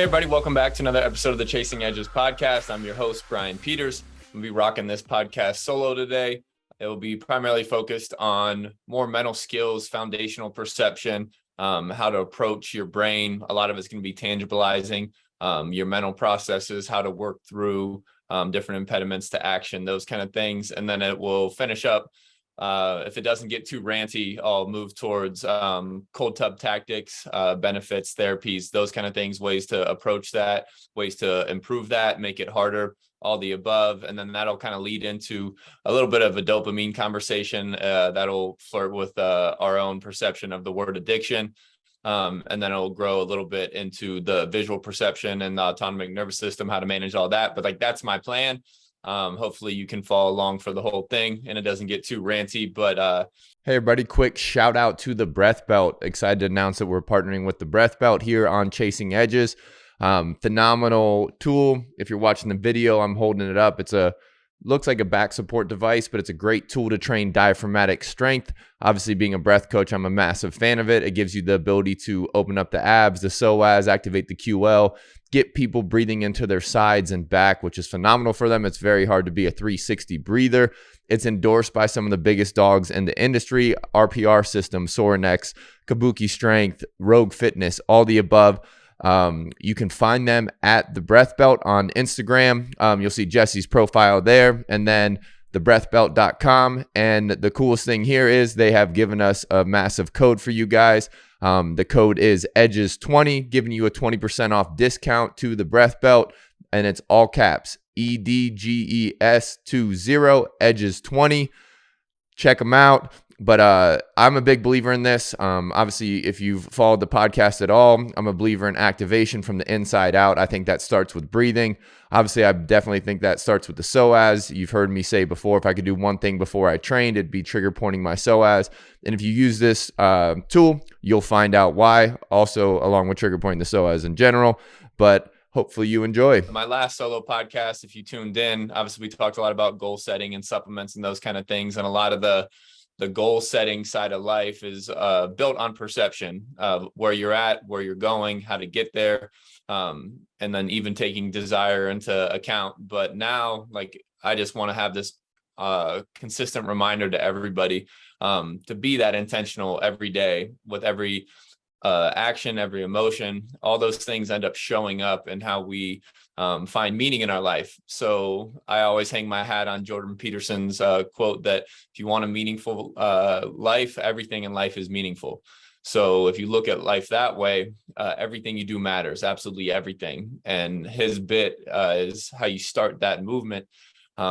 Hey, everybody. Welcome back to another episode of the Chasing Edges podcast. I'm your host, Brian Peters. I'm going to be rocking this podcast solo today. It will be primarily focused on more mental skills, foundational perception, how to approach your brain. A lot of it's going to be tangibilizing your mental processes, how to work through different impediments to action, those kind of things. And then it will finish up. If it doesn't get too ranty, I'll move towards cold tub tactics, benefits, therapies, those kind of things, ways to approach that, ways to improve that, make it harder, all the above. And then that'll kind of lead into a little bit of a dopamine conversation that'll flirt with our own perception of the word addiction. And then it'll grow a little bit into the visual perception and the autonomic nervous system, how to manage all that. But that's my plan. Hopefully you can follow along for the whole thing and it doesn't get too ranty. But hey everybody, quick shout out to the Breath Belt. Excited to announce that we're partnering with the Breath Belt here on Chasing Edges. Phenomenal tool. If you're watching the video, I'm holding it up. Looks like a back support device, but it's a great tool to train diaphragmatic strength. Obviously, being a breath coach, I'm a massive fan of it. It gives you the ability to open up the abs, the psoas, activate the QL, get people breathing into their sides and back, which is phenomenal for them. It's very hard to be a 360 breather. It's endorsed by some of the biggest dogs in the industry, RPR System, Sorinex, Kabuki Strength, Rogue Fitness, all the above. You can find them at the Breath Belt on Instagram. You'll see Jesse's profile there, and then thebreathbelt.com. And the coolest thing here is they have given us a massive code for you guys. The code is EDGES20, giving you a 20% off discount to the Breath Belt, and it's all caps, EDGES20, EDGES20. Check them out. But I'm a big believer in this. Obviously, if you've followed the podcast at all, I'm a believer in activation from the inside out. I think that starts with breathing. Obviously, I definitely think that starts with the psoas. You've heard me say before, if I could do one thing before I trained, it'd be trigger pointing my psoas. And if you use this tool, you'll find out why, also along with trigger pointing the psoas in general. But hopefully you enjoy. My last solo podcast, if you tuned in, obviously we talked a lot about goal setting and supplements and those kind of things. And a lot of the goal setting side of life is built on perception of where you're at, where you're going, how to get there, and then even taking desire into account. But now, I just want to have this consistent reminder to everybody to be that intentional every day with every action, every emotion. All those things end up showing up in how we find meaning in our life. So I always hang my hat on Jordan Peterson's quote that if you want a meaningful life, everything in life is meaningful. So if you look at life that way, everything you do matters, absolutely everything. And his bit is how you start that movement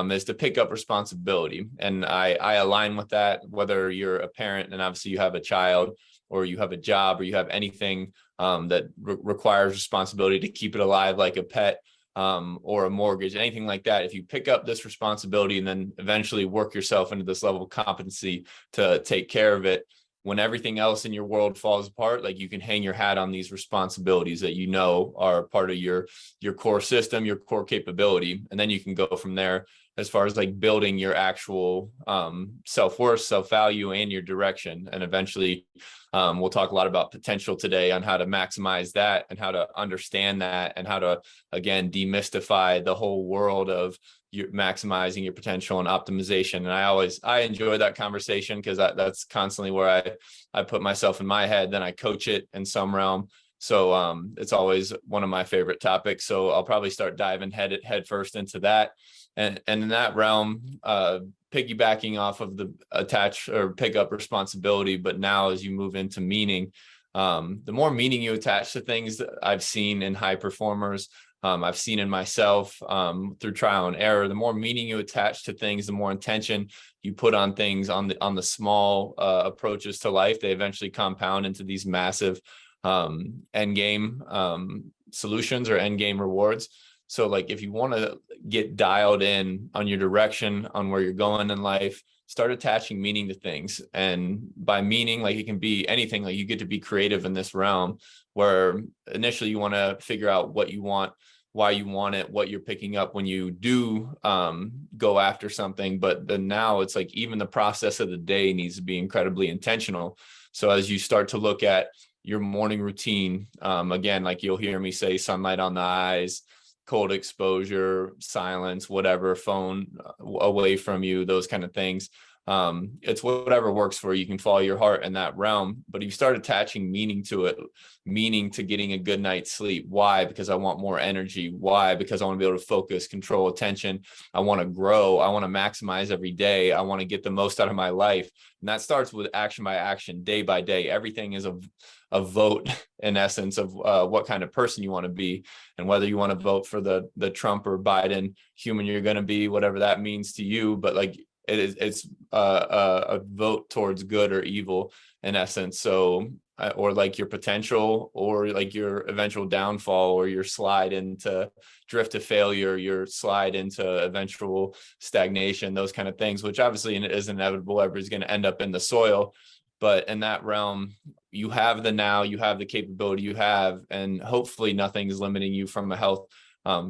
is to pick up responsibility. And I align with that, whether you're a parent and obviously you have a child, or you have a job, or you have anything that requires responsibility to keep it alive, like a pet or a mortgage, anything like that. If you pick up this responsibility and then eventually work yourself into this level of competency to take care of it, when everything else in your world falls apart, you can hang your hat on these responsibilities that you know are part of your core system, your core capability. And then you can go from there as far as building your actual self-worth, self-value, and your direction. And eventually we'll talk a lot about potential today on how to maximize that and how to understand that and how to, again, demystify the whole world of maximizing your potential and optimization. And I enjoy that conversation because that's constantly where I put myself in my head, then I coach it in some realm. So it's always one of my favorite topics. So I'll probably start diving head first into that. And in that realm, piggybacking off of the attach or pick up responsibility, but now as you move into meaning, the more meaning you attach to things that I've seen in high performers, I've seen in myself through trial and error, the more meaning you attach to things, the more intention you put on things, on the small approaches to life, they eventually compound into these massive end game solutions or end game rewards. So if you want to get dialed in on your direction, on where you're going in life, start attaching meaning to things. And by meaning, it can be anything. You get to be creative in this realm where initially you want to figure out what you want, why you want it, what you're picking up when you do go after something. But then now it's even the process of the day needs to be incredibly intentional. So as you start to look at your morning routine. Again, like you'll hear me say sunlight on the eyes, cold exposure, silence, whatever, phone away from you, those kind of things. It's whatever works for you. You can follow your heart in that realm, but you start attaching meaning to it, meaning to getting a good night's sleep. Why? Because I want more energy. Why? Because I want to be able to focus, control attention. I want to grow. I want to maximize every day. I want to get the most out of my life. And that starts with action by action, day by day. Everything is a vote in essence of what kind of person you want to be, and whether you want to vote for the Trump or Biden human you're going to be, whatever that means to you. But like, it's a vote towards good or evil in essence. So or like your potential, or like your eventual downfall, or your slide into drift to failure, your slide into eventual stagnation, those kind of things, which obviously is inevitable. Everybody's going to end up in the soil. But in that realm, you have the now, you have the capability you have, and hopefully nothing is limiting you from a health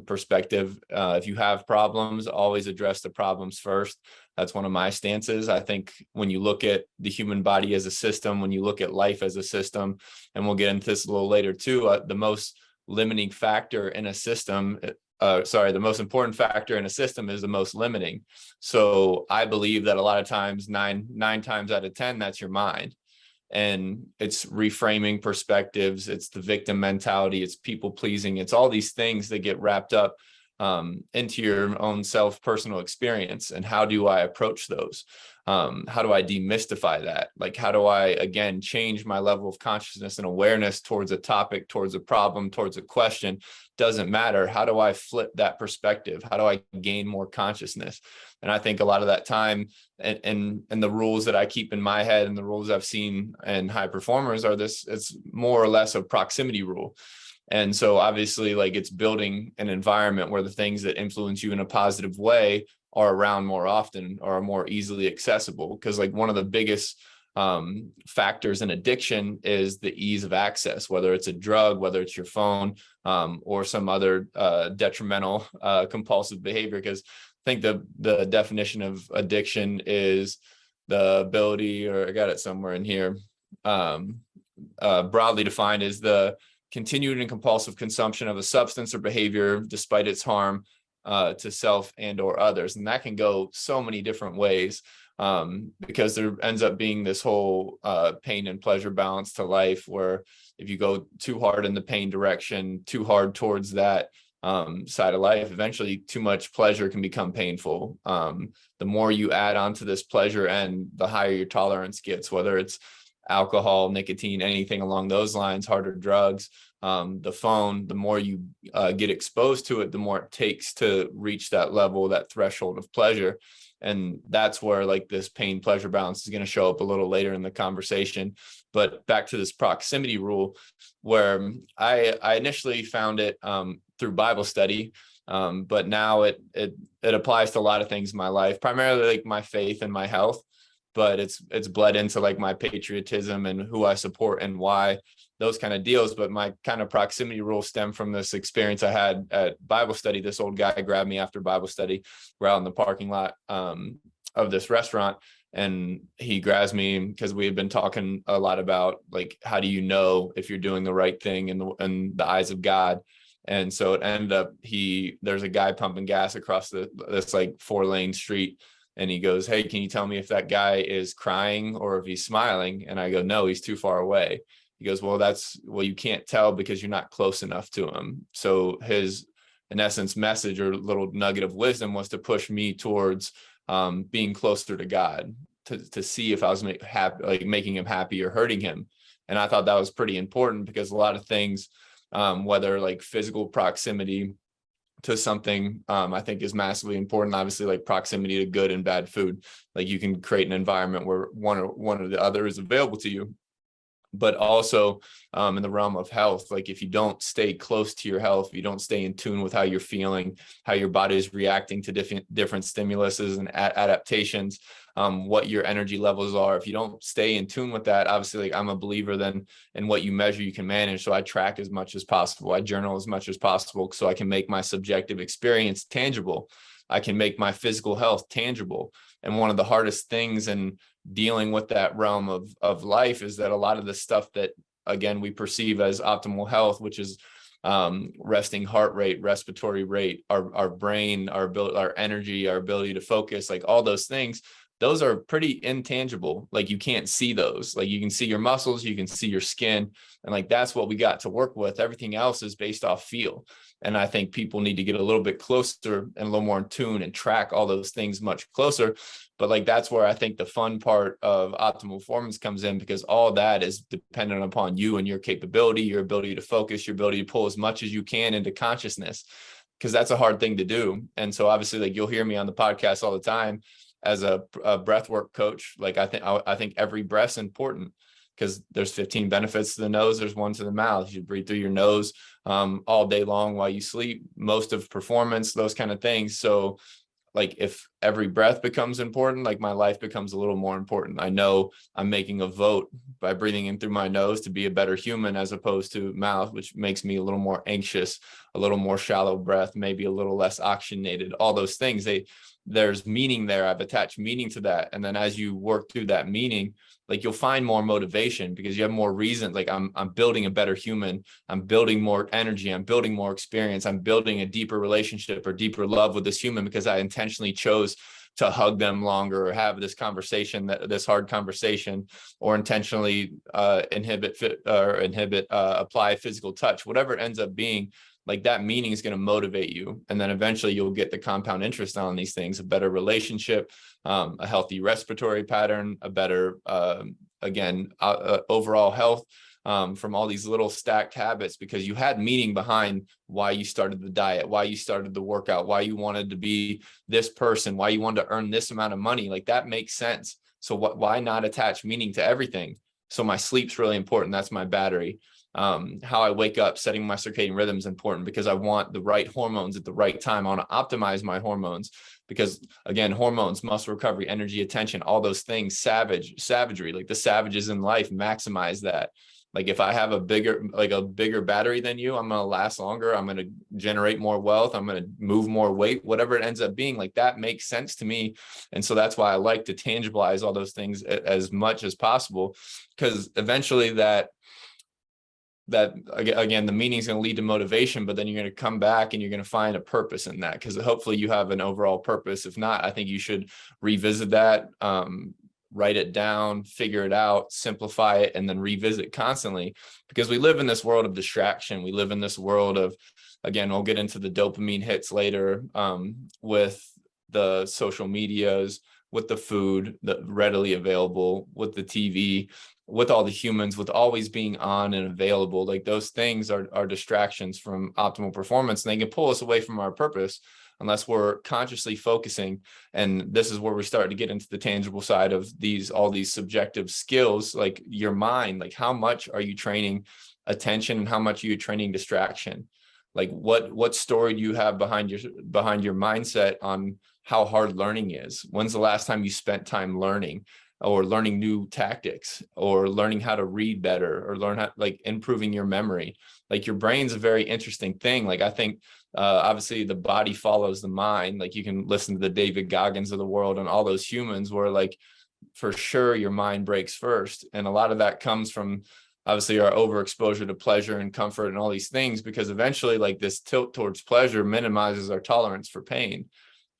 perspective. If you have problems, always address the problems first. That's one of my stances. I think when you look at the human body as a system, when you look at life as a system, and we'll get into this a little later too, the most limiting factor in a system, the most important factor in a system is the most limiting. So I believe that a lot of times, nine times out of 10, that's your mind. And it's reframing perspectives. It's the victim mentality. It's people pleasing. It's all these things that get wrapped up into your own personal experience. And how do I approach those? How do I demystify that? Like, how do I, again, change my level of consciousness and awareness towards a topic, towards a problem, towards a question? Doesn't matter. How do I flip that perspective? How do I gain more consciousness? And I think a lot of that time and the rules that I keep in my head and the rules I've seen in high performers are this, it's more or less a proximity rule. And so obviously, like, it's building an environment where the things that influence you in a positive way are around more often, or are more easily accessible. Because like one of the biggest factors in addiction is the ease of access, whether it's a drug, whether it's your phone, or some other detrimental compulsive behavior. Because I think the definition of addiction is the ability, or I got it somewhere in here, broadly defined, is the continued and compulsive consumption of a substance or behavior despite its harm to self and or others. And that can go so many different ways, because there ends up being this whole pain and pleasure balance to life, where if you go too hard in the pain direction, too hard towards that side of life, eventually too much pleasure can become painful. The more you add on to this pleasure end, the higher your tolerance gets, whether it's alcohol, nicotine, anything along those lines, harder drugs, the phone. The more you get exposed to it, the more it takes to reach that level, that threshold of pleasure. And that's where like this pain pleasure balance is going to show up a little later in the conversation. But back to this proximity rule, where I initially found it through Bible study, but now it applies to a lot of things in my life, primarily like my faith and my health. But it's bled into like my patriotism and who I support and why, those kind of deals. But my kind of proximity rule stemmed from this experience I had at Bible study. This old guy grabbed me after Bible study. We're out in the parking lot of this restaurant, and he grabs me because we had been talking a lot about like, how do you know if you're doing the right thing in the eyes of God? And so it ended up, there's a guy pumping gas across this like 4-lane street. And he goes, "Hey, can you tell me if that guy is crying or if he's smiling?" And I go, "No, he's too far away." He goes, well, you can't tell because you're not close enough to him. So his, in essence, message or little nugget of wisdom was to push me towards being closer to God, to see if I was making him happy or hurting him. And I thought that was pretty important, because a lot of things, whether like physical proximity to something, I think is massively important. Obviously, like proximity to good and bad food, like you can create an environment where one or the other is available to you. But also in the realm of health, like if you don't stay close to your health, if you don't stay in tune with how you're feeling, how your body is reacting to different stimuluses and adaptations, what your energy levels are, if you don't stay in tune with that, obviously, like I'm a believer then in what you measure, you can manage. So I track as much as possible. I journal as much as possible so I can make my subjective experience tangible. I can make my physical health tangible. And one of the hardest things in dealing with that realm of life is that a lot of the stuff that again, we perceive as optimal health, which is resting heart rate, respiratory rate, our brain, our ability, our energy, our ability to focus, like all those things, those are pretty intangible. Like you can't see those. Like you can see your muscles, you can see your skin, and like that's what we got to work with. Everything else is based off feel. And I think people need to get a little bit closer and a little more in tune and track all those things much closer. But like that's where I think the fun part of optimal performance comes in, because all that is dependent upon you and your capability, your ability to focus, your ability to pull as much as you can into consciousness, because that's a hard thing to do. And so obviously, like you'll hear me on the podcast all the time as a breathwork coach. Like I think every breath's important, because there's 15 benefits to the nose. There's one to the mouth. You breathe through your nose all day long while you sleep, most of performance, those kind of things. So like if every breath becomes important, like my life becomes a little more important. I know I'm making a vote by breathing in through my nose to be a better human as opposed to mouth, which makes me a little more anxious, a little more shallow breath, maybe a little less oxygenated, all those things. There's meaning there. I've attached meaning to that. And then as you work through that meaning, like you'll find more motivation because you have more reason. Like I'm building a better human. I'm building more energy. I'm building more experience. I'm building a deeper relationship or deeper love with this human because I intentionally chose to hug them longer or have this conversation, this hard conversation, or intentionally apply physical touch, whatever it ends up being. Like that meaning is going to motivate you. And then eventually you'll get the compound interest on these things, a better relationship, a healthy respiratory pattern, a better, overall health from all these little stacked habits, because you had meaning behind why you started the diet, why you started the workout, why you wanted to be this person, why you wanted to earn this amount of money. Like that makes sense. So why not attach meaning to everything? So my sleep's really important. That's my battery. How I wake up, setting my circadian rhythm is important because I want the right hormones at the right time. I want to optimize my hormones because, again, hormones, muscle recovery, energy, attention, all those things, savagery, like the savages in life maximize that. Like if I have a bigger battery than you, I'm going to last longer. I'm going to generate more wealth. I'm going to move more weight, whatever it ends up being. Like that makes sense to me. And so that's why I like to tangibilize all those things as much as possible, because eventually that again, the meaning is going to lead to motivation, but then you're going to come back and you're going to find a purpose in that, because hopefully you have an overall purpose. If not, I think you should revisit that, write it down, figure it out, simplify it, and then revisit constantly, because we live in this world of distraction. We live in this world of, again, we'll get into the dopamine hits later, with the social medias, with the food that readily available, with the TV, with all the humans, with always being on and available. Like those things are distractions from optimal performance, and they can pull us away from our purpose unless we're consciously focusing. And this is where we start to get into the tangible side of all these subjective skills, like your mind. Like how much are you training attention and how much are you training distraction? Like what story do you have behind your mindset on how hard learning is? When's the last time you spent time learning, or learning new tactics, or learning how to read better, or learn how, like, improving your memory? Like your brain's a very interesting thing. Like I think obviously the body follows the mind. Like you can listen to the David Goggins of the world and all those humans where, like, for sure your mind breaks first. And a lot of that comes from obviously our overexposure to pleasure and comfort and all these things, because eventually, like, this tilt towards pleasure minimizes our tolerance for pain.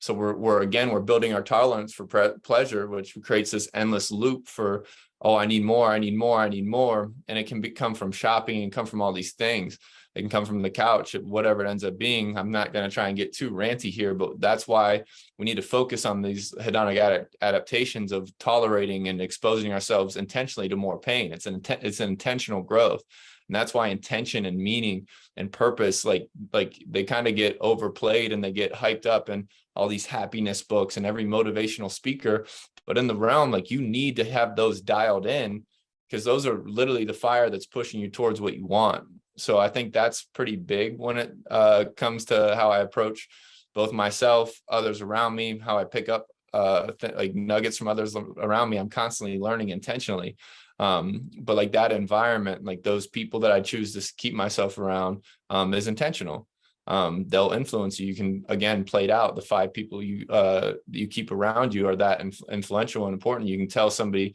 So we're building our tolerance for pleasure, which creates this endless loop for, oh, I need more, I need more, I need more. And it can come from shopping and come from all these things. It can come from the couch, whatever it ends up being. I'm not going to try and get too ranty here, but that's why we need to focus on these hedonic adaptations of tolerating and exposing ourselves intentionally to more pain. It's an intentional growth. And that's why intention and meaning and purpose, like they kind of get overplayed and they get hyped up in all these happiness books and every motivational speaker. But in the realm, like, you need to have those dialed in, because those are literally the fire that's pushing you towards what you want. So I think that's pretty big when it comes to how I approach both myself, others around me, how I pick up like nuggets from others around me. I'm constantly learning intentionally. But like that environment, like those people that I choose to keep myself around is intentional. They'll influence you. You can, again, play it out. The 5 people you keep around you are that influential and important. You can tell somebody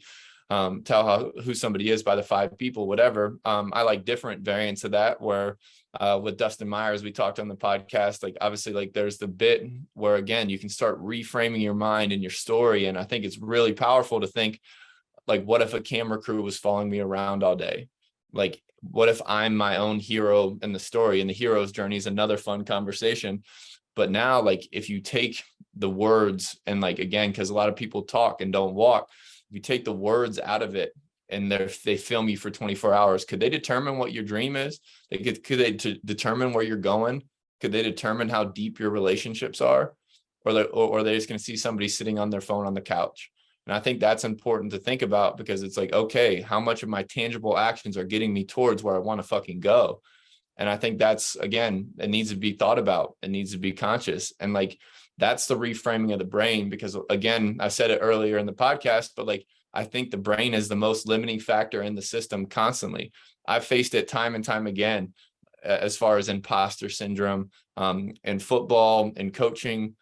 tell who somebody is by the 5 people, whatever. I like different variants of that where with Dustin Myers, we talked on the podcast, like obviously like there's the bit where, again, you can start reframing your mind and your story. And I think it's really powerful to think like, what if a camera crew was following me around all day? Like, what if I'm my own hero in the story? And the hero's journey is another fun conversation. But now, like, if you take the words and like, again, because a lot of people talk and don't walk, if you take the words out of it and they film you for 24 hours, could they determine what your dream is? Could they determine where you're going? Could they determine how deep your relationships are? Or are they just going to see somebody sitting on their phone on the couch? And I think that's important to think about, because it's like, okay, how much of my tangible actions are getting me towards where I want to fucking go? And I think that's, again, it needs to be thought about. It needs to be conscious. And like, that's the reframing of the brain, because again, I said it earlier in the podcast, but like, I think the brain is the most limiting factor in the system constantly. I've faced it time and time again, as far as imposter syndrome, in football and coaching,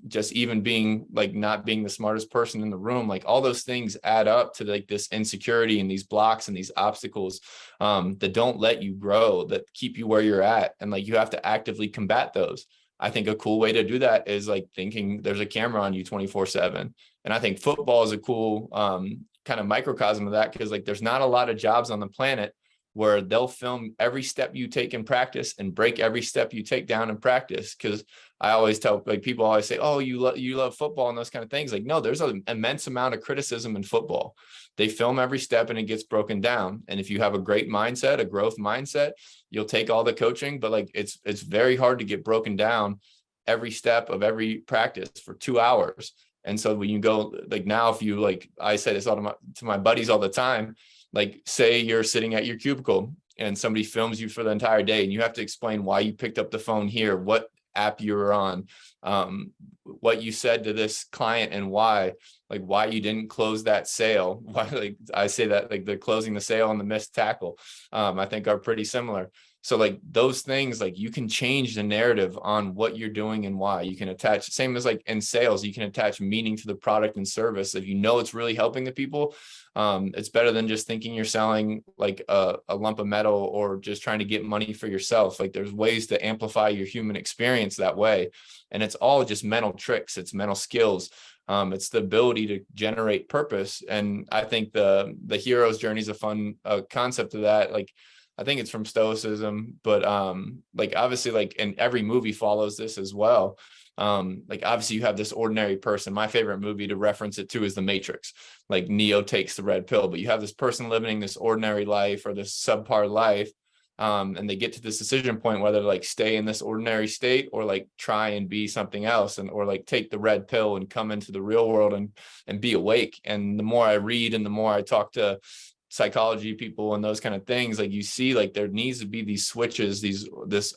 just even being like not being the smartest person in the room. Like all those things add up to like this insecurity and these blocks and these obstacles that don't let you grow, that keep you where you're at. And like, you have to actively combat those. I think a cool way to do that is like thinking there's a camera on you 24/7. And I think football is a cool kind of microcosm of that, because like there's not a lot of jobs on the planet where they'll film every step you take in practice and break every step you take down in practice. Because I always tell, like, people always say, oh, you love football and those kind of things. Like, no, there's an immense amount of criticism in football. They film every step and it gets broken down. And if you have a great mindset, a growth mindset, you'll take all the coaching, but like, it's very hard to get broken down every step of every practice for 2 hours. And so when you go, like, now, if you, like, I say this all to my buddies all the time, like, say you're sitting at your cubicle and somebody films you for the entire day, and you have to explain why you picked up the phone here, what app you were on, what you said to this client, and why you didn't close that sale. Why, like, I say that, like, the closing the sale and the missed tackle, I think are pretty similar. So like those things, like, you can change the narrative on what you're doing and why. You can attach, same as like in sales, you can attach meaning to the product and service. If you know it's really helping the people, it's better than just thinking you're selling like a lump of metal or just trying to get money for yourself. Like, there's ways to amplify your human experience that way. And it's all just mental tricks. It's mental skills. It's the ability to generate purpose. And I think the hero's journey is a fun concept of that. Like, I think it's from Stoicism, but like, obviously, like, and every movie follows this as well. Like, obviously you have this ordinary person. My favorite movie to reference it to is The Matrix. Like, Neo takes the red pill, but you have this person living this ordinary life or this subpar life. And they get to this decision point whether to like stay in this ordinary state or like try and be something else, and or like take the red pill and come into the real world and be awake. And the more I read and the more I talk to psychology people and those kind of things, like, you see, like, there needs to be these switches,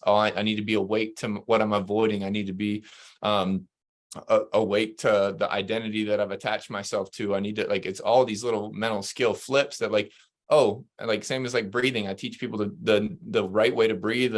I need to be awake to what I'm avoiding. I need to be awake to the identity that I've attached myself to. I need to, like, it's all these little mental skill flips that, like, oh, like, same as like breathing. I teach people the right way to breathe,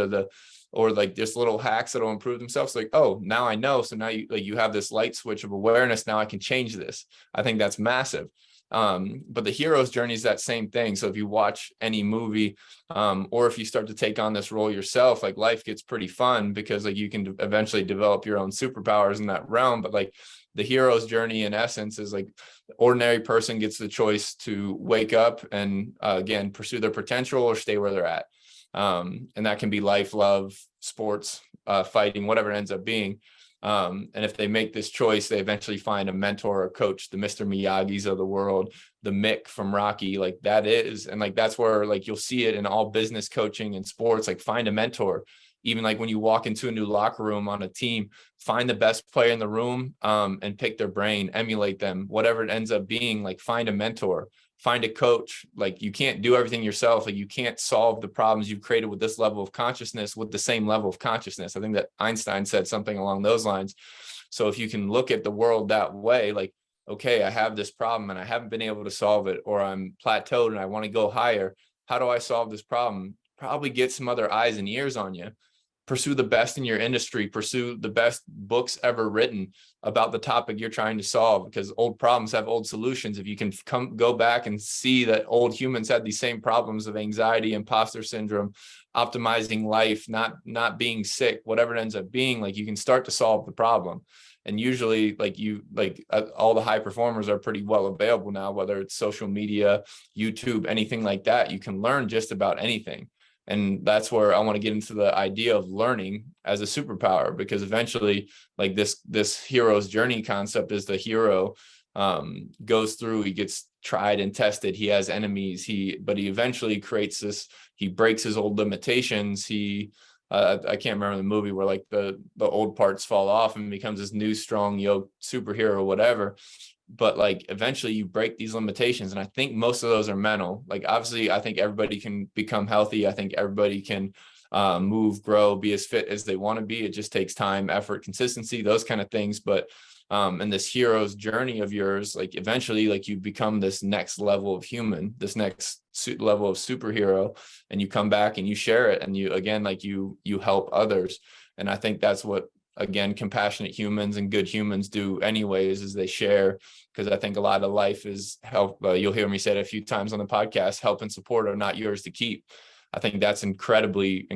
or like just little hacks that'll improve themselves. Like, oh, now I know. So now you have this light switch of awareness. Now I can change this. I think that's massive. But the hero's journey is that same thing. So if you watch any movie, or if you start to take on this role yourself, like, life gets pretty fun, because like you can eventually develop your own superpowers in that realm. But like, the hero's journey in essence is like, the ordinary person gets the choice to wake up and again, pursue their potential or stay where they're at. And that can be life, love, sports, fighting, whatever it ends up being. And if they make this choice, they eventually find a mentor or coach, the Mr. Miyagi's of the world, the Mick from Rocky, like that is. And like, that's where, like, you'll see it in all business coaching and sports, like, find a mentor. Even like when you walk into a new locker room on a team, find the best player in the room, and pick their brain, emulate them, whatever it ends up being. Like, find a mentor, find a coach. Like, you can't do everything yourself. Like, you can't solve the problems you've created with this level of consciousness with the same level of consciousness. I think that Einstein said something along those lines. So if you can look at the world that way, like, okay, I have this problem and I haven't been able to solve it, or I'm plateaued and I want to go higher. How do I solve this problem? Probably get some other eyes and ears on you. pursue the best in your industry, pursue the best books ever written about the topic you're trying to solve, because old problems have old solutions. If you can go back and see that old humans had these same problems of anxiety, imposter syndrome, optimizing life, not being sick, whatever it ends up being, like you can start to solve the problem. And usually all the high performers are pretty well available now, whether it's social media, YouTube, anything like that. You can learn just about anything. And that's where I want to get into the idea of learning as a superpower, because eventually, like this hero's journey concept is the hero goes through, he gets tried and tested, he has enemies, but he eventually creates this, he breaks his old limitations. I can't remember the movie where like the old parts fall off and becomes this new strong yoked superhero or whatever. But like eventually you break these limitations, and I think most of those are mental. Like obviously I think everybody can become healthy, I think everybody can move, grow, be as fit as they want to be. It just takes time, effort, consistency, those kind of things. But in this hero's journey of yours, like eventually like you become this next level of human, this next level of superhero, and you come back and you share it, and you again like you help others. And I think that's what, again, compassionate humans and good humans do anyways, is they share. Because I think a lot of life is help. You'll hear me say it a few times on the podcast, help and support are not yours to keep. I think that's incredibly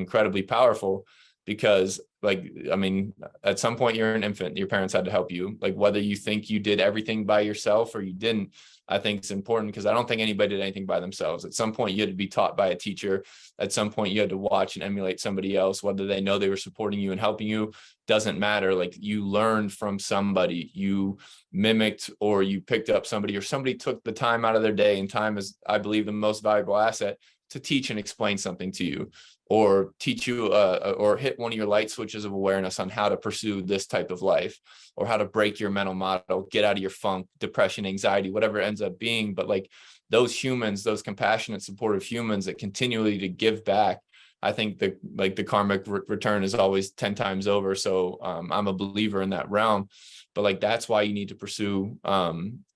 powerful, because like, I mean, at some point you're an infant, your parents had to help you. Like whether you think you did everything by yourself or you didn't, I think it's important, because I don't think anybody did anything by themselves. At some point you had to be taught by a teacher. At some point you had to watch and emulate somebody else, whether they know they were supporting you and helping you, doesn't matter. Like you learned from somebody, you mimicked, or you picked up somebody, or somebody took the time out of their day. And time is, I believe, the most valuable asset, to teach and explain something to you, or teach you or hit one of your light switches of awareness on how to pursue this type of life, or how to break your mental model, get out of your funk, depression, anxiety, whatever it ends up being. But like those humans, those compassionate, supportive humans that continually to give back, I think the karmic return is always 10 times over. So I'm a believer in that realm. But like that's why you need to pursue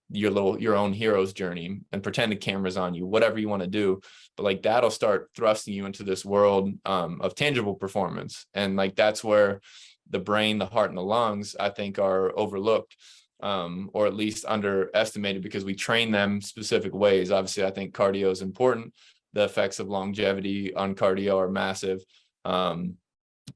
your own hero's journey, and pretend the camera's on you, whatever you want to do. But like that'll start thrusting you into this world of tangible performance. And like that's where the brain, the heart, and the lungs, I think, are overlooked, or at least underestimated, because we train them specific ways. Obviously I think cardio is important. The effects of longevity on cardio are massive.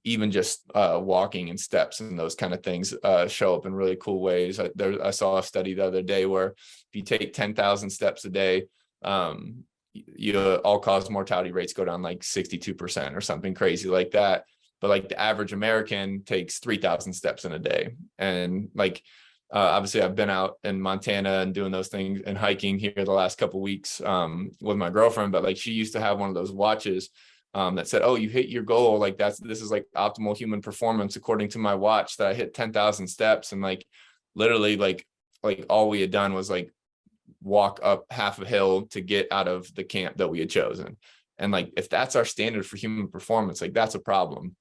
Even just walking and steps and those kind of things show up in really cool ways. I saw a study the other day where if you take 10,000 steps a day, all-cause mortality rates go down like 62% or something crazy like that. But like the average American takes 3,000 steps in a day. And like obviously I've been out in Montana and doing those things and hiking here the last couple of weeks with my girlfriend. But like she used to have one of those watches that said, oh, you hit your goal. Like this is like optimal human performance according to my watch, that I hit 10,000 steps. And like literally like all we had done was like walk up half a hill to get out of the camp that we had chosen. And like if that's our standard for human performance, like that's a problem.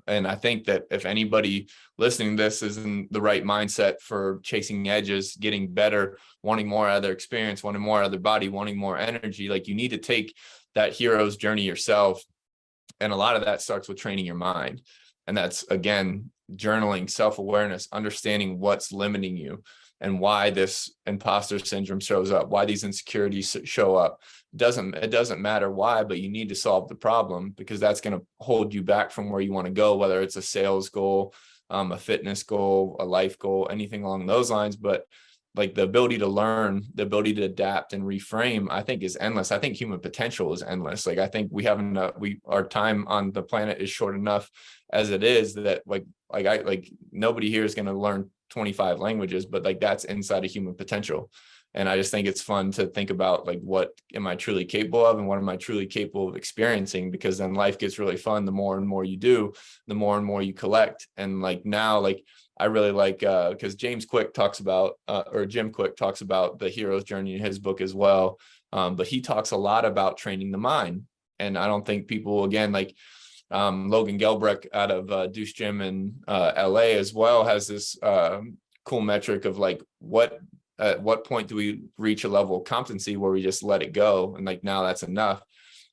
And I think that if anybody listening to this is in the right mindset for chasing edges, getting better, wanting more out of their experience, wanting more out of their body, wanting more energy, like you need to take that hero's journey yourself. And a lot of that starts with training your mind. And that's, again, journaling, self-awareness, understanding what's limiting you and why this imposter syndrome shows up, why these insecurities show up. It doesn't matter why, but you need to solve the problem, because that's going to hold you back from where you want to go, whether it's a sales goal, a fitness goal, a life goal, anything along those lines. But like the ability to learn, the ability to adapt and reframe, I think is endless. I think human potential is endless. Like I think we have enough, our time on the planet is short enough as it is, that like nobody here is going to learn 25 languages, but like that's inside of human potential. And I just think it's fun to think about like, what am I truly capable of and what am I truly capable of experiencing? Because then life gets really fun. The more and more you do, the more and more you collect. And like now, like I really like, because Jim Quick talks about the hero's journey in his book as well. But he talks a lot about training the mind. And I don't think people, again, like Logan Gelbrecht out of Deuce Gym in LA as well, has this cool metric of like, at what point do we reach a level of competency where we just let it go? And like, now that's enough.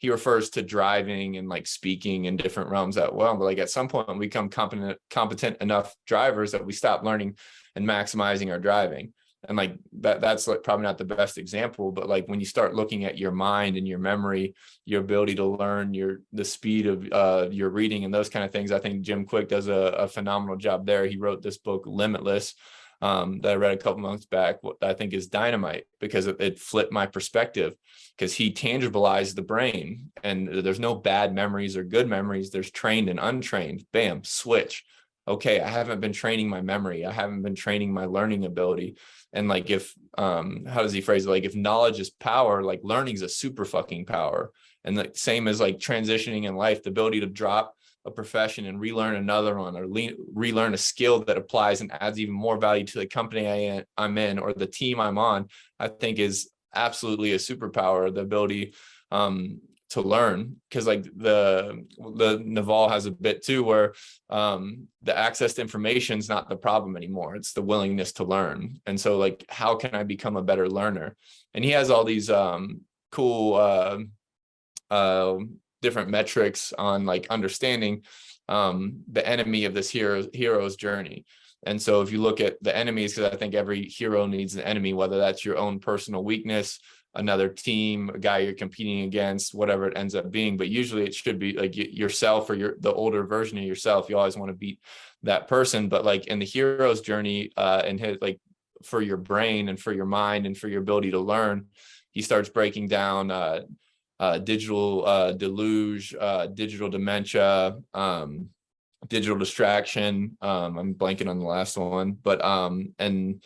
he refers to driving and like speaking in different realms that well, but like at some point we become competent enough drivers that we stop learning and maximizing our driving. And like that's like probably not the best example, but like when you start looking at your mind and your memory, your ability to learn, the speed of your reading and those kind of things, I think Jim Quick does a phenomenal job there. He wrote this book Limitless, that I read a couple months back, what I think is dynamite, because it flipped my perspective, because he tangibilized the brain, and there's no bad memories or good memories. There's trained and untrained. Bam, switch. Okay, I haven't been training my memory. I haven't been training my learning ability. And like, if, how does he phrase it? Like, if knowledge is power, like learning is a super fucking power. And the same as like transitioning in life, the ability to drop a profession and relearn another one, or relearn a skill that applies and adds even more value to the company I'm in, or the team I'm on, I think is absolutely a superpower, the ability to learn. Because like the Naval has a bit too, where the access to information is not the problem anymore. It's the willingness to learn. And so like, how can I become a better learner? And he has all these cool different metrics on like understanding the enemy of this hero's journey. And so if you look at the enemies, because I think every hero needs an enemy, whether that's your own personal weakness, another team, a guy you're competing against, whatever it ends up being. But usually it should be like yourself, or the older version of yourself. You always want to beat that person. But like in the hero's journey, and his, like, for your brain and for your mind and for your ability to learn, he starts breaking down digital deluge, digital dementia, digital distraction. I'm blanking on the last one, but and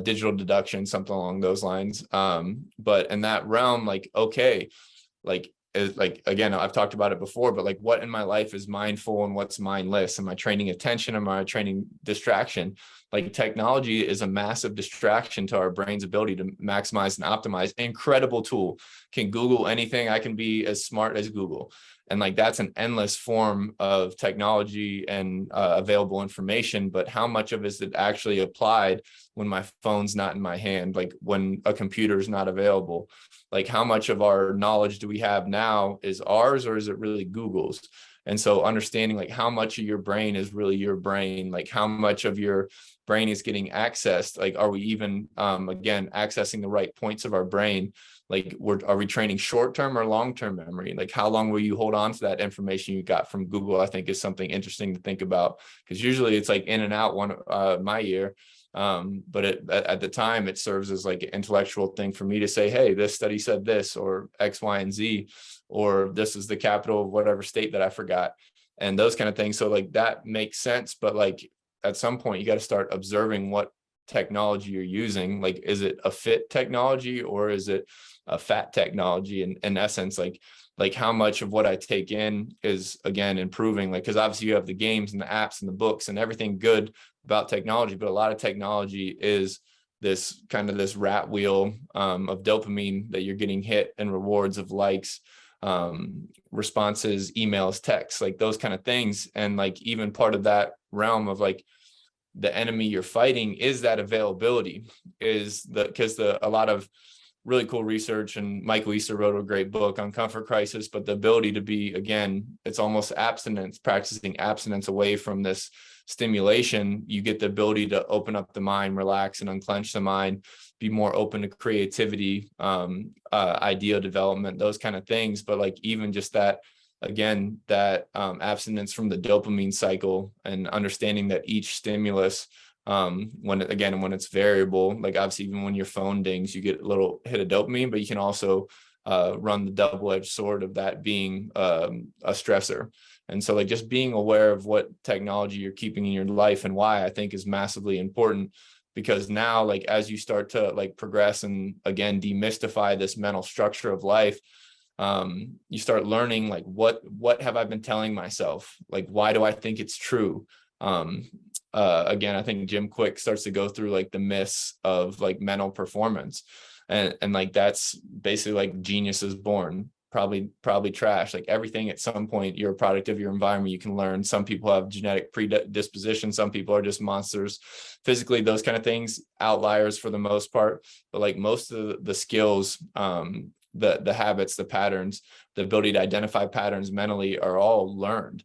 digital deduction, something along those lines. But in that realm, like, okay, like again, I've talked about it before, but like, what in my life is mindful and what's mindless? Am I training attention? Am I training distraction? Like, technology is a massive distraction to our brain's ability to maximize and optimize. Incredible tool. Can Google anything? I can be as smart as Google. And like, that's an endless form of technology and available information. But how much of it is actually applied when my phone's not in my hand? Like, when a computer is not available? Like, how much of our knowledge do we have now is ours, or is it really Google's? And so understanding like how much of your brain is really your brain, like how much of your brain is getting accessed, like, are we even again accessing the right points of our brain? Like, are we training short-term or long-term memory? Like, how long will you hold on to that information you got from Google? I think is something interesting to think about, because usually it's like in and out my year. But at the time, it serves as like an intellectual thing for me to say, hey, this study said this, or X, Y, and Z, or this is the capital of whatever state that I forgot, and those kind of things. So like, that makes sense. But like, at some point, you got to start observing what technology you're using. Like, is it a fit technology, or is it a fat technology? In essence, like how much of what I take in is, again, improving? Like, because obviously you have the games and the apps and the books and everything good about technology, but a lot of technology is this kind of this rat wheel of dopamine that you're getting hit, and rewards of likes, responses, emails, texts, like those kind of things. And like, even part of that realm of like, the enemy you're fighting is that availability, because a lot of really cool research, and Michael Easter wrote a great book on comfort crisis, but the ability to be, again, it's almost abstinence, practicing abstinence away from this stimulation. You get the ability to open up the mind, relax and unclench the mind, be more open to creativity, idea development, those kind of things. But like, even just that, again, that abstinence from the dopamine cycle, and understanding that each stimulus, when it's variable, like obviously even when your phone dings, you get a little hit of dopamine, but you can also run the double-edged sword of that being a stressor. And so like, just being aware of what technology you're keeping in your life and why, I think is massively important. Because now, like, as you start to like progress and again demystify this mental structure of life, you start learning like, what have I been telling myself? Like, why do I think it's true? Again, I think Jim Quick starts to go through like the myths of like mental performance, and like, that's basically like genius is born, probably trash. Like, everything at some point, you're a product of your environment. You can learn. Some people have genetic predisposition, some people are just monsters physically, those kind of things, outliers for the most part. But like, most of the skills the habits, the patterns, the ability to identify patterns mentally are all learned.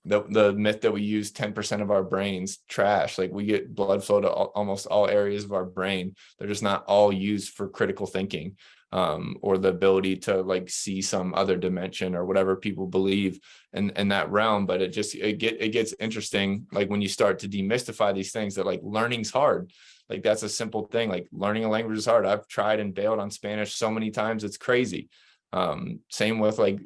The myth that we use 10% of our brains, trash. Like, we get blood flow to almost all areas of our brain. They're just not all used for critical thinking, or the ability to like see some other dimension or whatever people believe in that realm. But it gets interesting, like when you start to demystify these things, that like learning's hard. Like, that's a simple thing. Like, learning a language is hard. I've tried and bailed on Spanish so many times, it's crazy. Same with like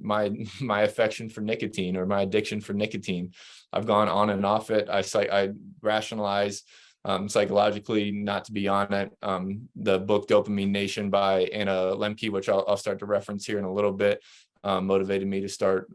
my affection for nicotine, or my addiction for nicotine. I've gone on and off it. I rationalize psychologically not to be on it. The book Dopamine Nation by Anna Lemke, which I'll start to reference here in a little bit, motivated me to start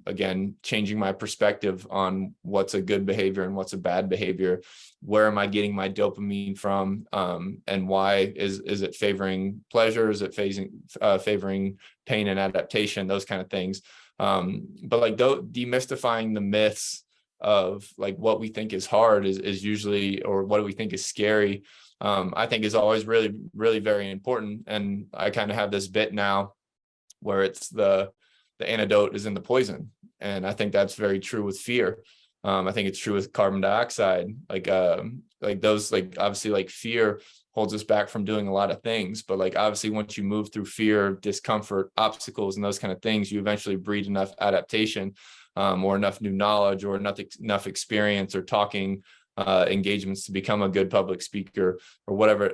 again changing my perspective on what's a good behavior and what's a bad behavior. Where am I getting my dopamine from, and why is it favoring pleasure? Is it favoring pain and adaptation? Those kind of things. But like demystifying the myths of like what we think is hard is usually, or what we think is scary, I think is always really, really very important. And I kind of have this bit now where it's the antidote is in the poison. And I think that's very true with fear. I think it's true with carbon dioxide. Like those, like obviously like fear holds us back from doing a lot of things. But like obviously once you move through fear, discomfort, obstacles, and those kind of things, you eventually breed enough adaptation, or enough new knowledge, or enough experience or talking engagements to become a good public speaker, or whatever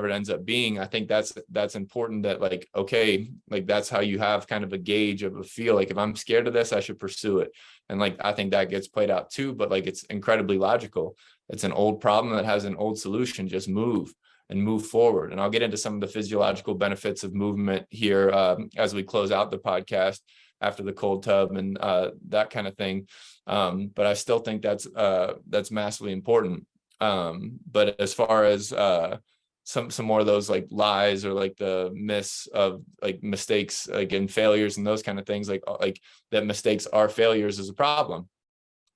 it ends up being. I think that's important, that like, okay, like that's how you have kind of a gauge of a feel. Like, if I'm scared of this, I should pursue it. And like, I think that gets played out too, but like, it's incredibly logical. It's an old problem that has an old solution. Just move and move forward. And I'll get into some of the physiological benefits of movement here as we close out the podcast after the cold tub and that kind of thing. But I still think that's massively important. But as far as some more of those like lies, or like the myths of like mistakes, like and failures and those kind of things, like that mistakes are failures is a problem.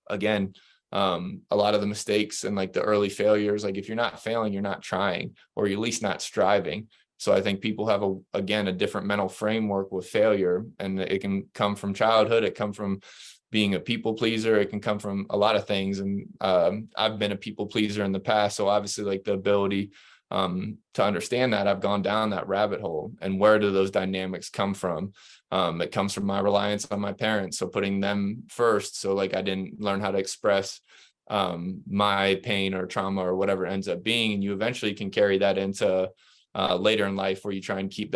Again, a lot of the mistakes and like the early failures, like if you're not failing, you're not trying, or you're at least not striving. So I think people have a different mental framework with failure, and it can come from childhood. It can come from being a people pleaser. It can come from a lot of things. And I've been a people pleaser in the past. So obviously like the ability to understand that, I've gone down that rabbit hole. And where do those dynamics come from? It comes from my reliance on my parents. So putting them first. So like I didn't learn how to express my pain or trauma or whatever it ends up being. And you eventually can carry that into later in life, where you try and keep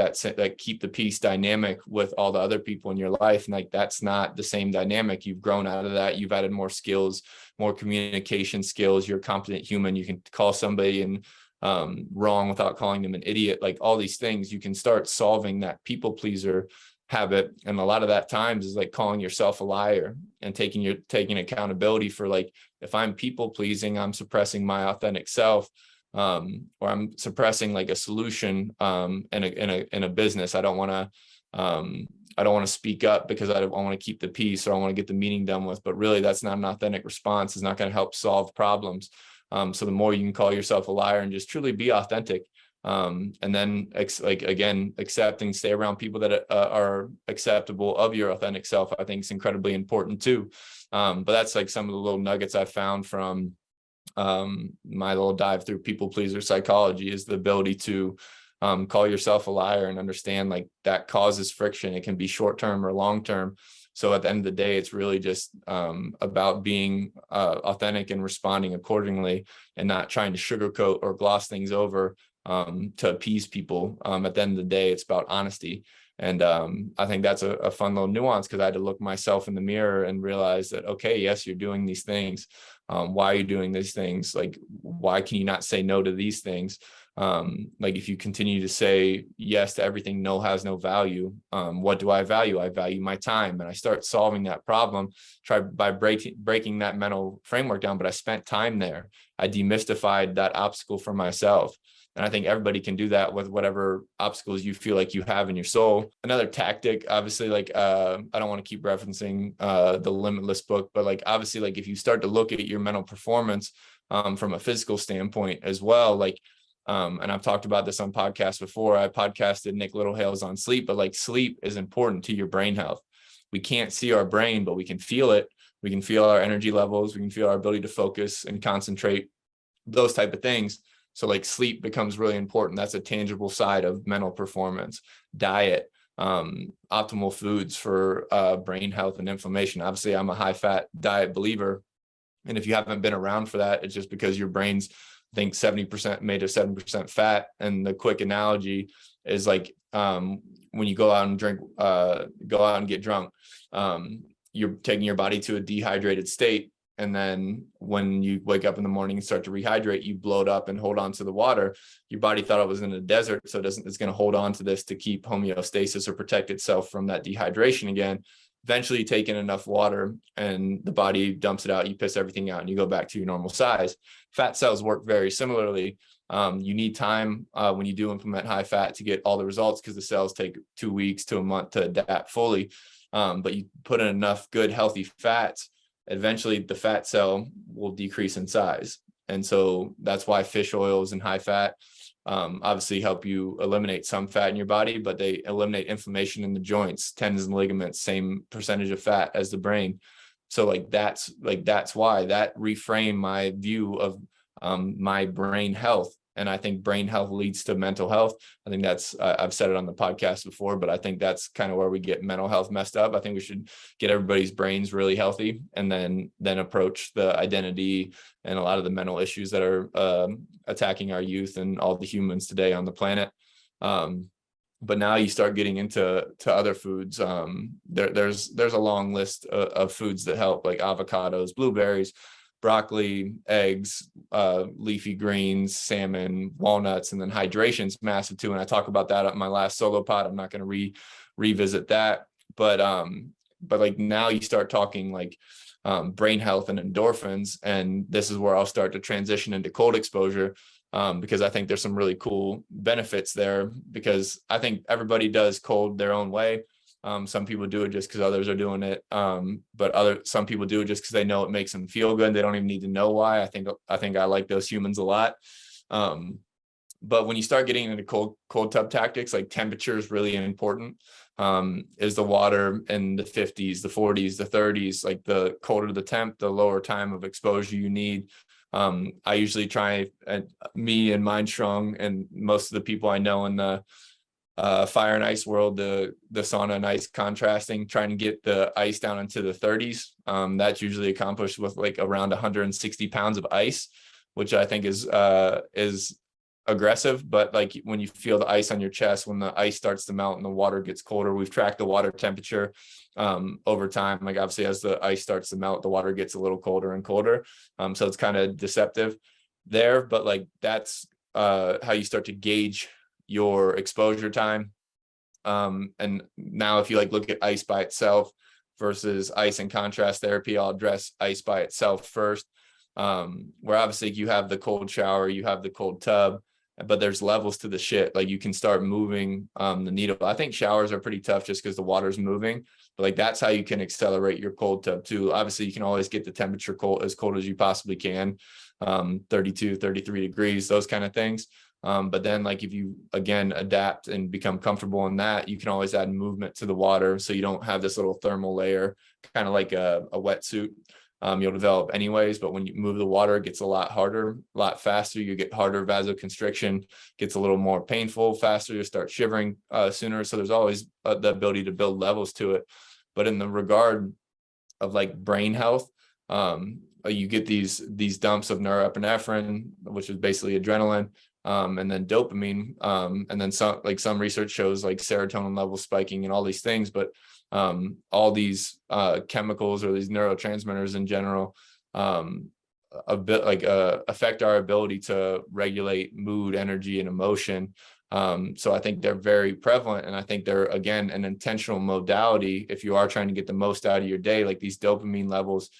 keep the peace dynamic with all the other people in your life. And like, that's not the same dynamic. You've grown out of that. You've added more skills, more communication skills. You're a competent human. You can call somebody and wrong without calling them an idiot. Like all these things, you can start solving that people pleaser habit. And a lot of that times is like calling yourself a liar and taking accountability for like, if I'm people pleasing, I'm suppressing my authentic self. Or I'm suppressing like a solution in a business. I don't want to speak up because I want to keep the peace, or I want to get the meeting done with. But really, that's not an authentic response. It's not going to help solve problems. So the more you can call yourself a liar and just truly be authentic, and then accepting, stay around people that are acceptable of your authentic self, I think is incredibly important too. But that's like some of the little nuggets I found from my little dive through people pleaser psychology, is the ability to call yourself a liar and understand like that causes friction. It can be short term or long term. So at the end of the day, it's really just about being authentic and responding accordingly, and not trying to sugarcoat or gloss things over to appease people. At the end of the day, it's about honesty. And I think that's a fun little nuance, because I had to look myself in the mirror and realize that, okay, yes, you're doing these things. Why are you doing these things? Like, why can you not say no to these things? Like if you continue to say yes to everything, no has no value. What do I value? I value my time. And I start solving that problem, try by breaking that mental framework down. But I spent time there. I demystified that obstacle for myself. And I think everybody can do that with whatever obstacles you feel like you have in your soul. Another tactic, obviously, like I don't want to keep referencing the Limitless book, but like obviously, like if you start to look at your mental performance from a physical standpoint as well, like And I've talked about this on podcasts before. I podcasted Nick Littlehales on sleep, but like sleep is important to your brain health. We can't see our brain, but we can feel it. We can feel our energy levels. We can feel our ability to focus and concentrate, those type of things. So like sleep becomes really important. That's a tangible side of mental performance. Diet, optimal foods for brain health and inflammation. Obviously, I'm a high fat diet believer. And if you haven't been around for that, it's just because your brain's, I think, 70% made of 7% fat. And the quick analogy is like when you go out and go out and get drunk, you're taking your body to a dehydrated state. And then when you wake up in the morning and start to rehydrate, you bloat up and hold on to the water. Your body thought it was in a desert, so it's going to hold on to this to keep homeostasis or protect itself from that dehydration again. Eventually you take in enough water and the body dumps it out, you piss everything out and you go back to your normal size. Fat cells work very similarly. You need time when you do implement high fat to get all the results, because the cells take 2 weeks to a month to adapt fully. But you put in enough good, healthy fats, eventually the fat cell will decrease in size. And so that's why fish oils and high fat obviously help you eliminate some fat in your body, but they eliminate inflammation in the joints, tendons and ligaments, same percentage of fat as the brain. So that's why that reframed my view of my brain health. And I think brain health leads to mental health. I think that's, I've said it on the podcast before, but I think that's kind of where we get mental health messed up. I think we should get everybody's brains really healthy and then approach the identity and a lot of the mental issues that are attacking our youth and all the humans today on the planet. But now you start getting into other foods. There's a long list of foods that help, like avocados, blueberries, broccoli, eggs, leafy greens, salmon, walnuts, and then hydration's massive too. And I talk about that on my last solo pod. I'm not going to revisit that, but like now you start talking like brain health and endorphins, and this is where I'll start to transition into cold exposure, because I think there's some really cool benefits there, because I think everybody does cold their own way. Some people do it just because others are doing it. But some people do it just because they know it makes them feel good. They don't even need to know why. I think I like those humans a lot. But when you start getting into cold tub tactics, like temperature is really important. Is the water in the 50s, the 40s, the 30s, like the colder the temp, the lower time of exposure you need. I usually try, me and Mind Strong and most of the people I know in the fire and ice world, the sauna and ice contrasting, trying to get the ice down into the 30s. That's usually accomplished with like around 160 pounds of ice, which I think is aggressive. But like when you feel the ice on your chest, when the ice starts to melt and the water gets colder, we've tracked the water temperature over time. Like obviously as the ice starts to melt, the water gets a little colder and colder. So it's kind of deceptive there, but like that's how you start to gauge your exposure time. And now if you like look at ice by itself versus ice and contrast therapy, I'll address ice by itself first, where obviously you have the cold shower, you have the cold tub, but there's levels to the shit. Like you can start moving the needle. I think showers are pretty tough just because the water's moving, but like that's how you can accelerate your cold tub too. Obviously you can always get the temperature as cold as you possibly can, 32, 33 degrees, those kind of things. But then like if you again adapt and become comfortable in that, you can always add movement to the water, so you don't have this little thermal layer, kind of like a wetsuit. You'll develop anyways, but when you move the water, it gets a lot harder, a lot faster. You get harder vasoconstriction, gets a little more painful faster. You start shivering sooner. So there's always the ability to build levels to it. But in the regard of like brain health, you get these dumps of norepinephrine, which is basically adrenaline, and then dopamine, and then some research shows like serotonin levels spiking and all these things. But all these chemicals or these neurotransmitters in general affect our ability to regulate mood, energy, and emotion. So I think they're very prevalent, and I think they're again an intentional modality. If you are trying to get the most out of your day, like these dopamine levels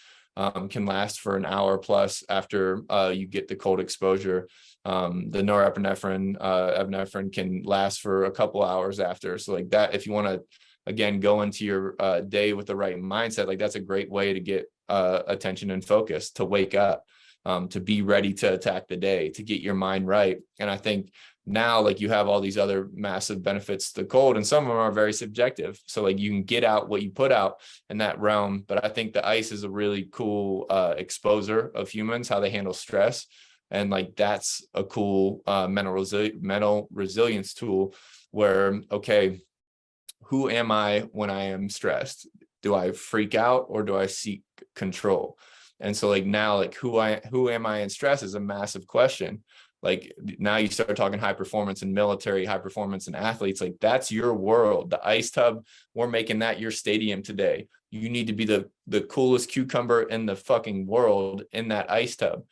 can last for an hour plus after you get the cold exposure. The norepinephrine, epinephrine can last for a couple hours after. So like that, if you want to again go into your day with the right mindset, like that's a great way to get attention and focus, to wake up. to be ready to attack the day, to get your mind right. And I think now, like, you have all these other massive benefits to cold, and some of them are very subjective. So like, you can get out what you put out in that realm. But I think the ice is a really cool exposer of humans, how they handle stress. And like, that's a cool mental resilience tool where, okay, who am I when I am stressed? Do I freak out or do I seek control? And so like, now, like, who am I in stress is a massive question. Like, now you start talking high performance and military, high performance and athletes, like, that's your world. The ice tub, we're making that your stadium today. You need to be the coolest cucumber in the fucking world in that ice tub.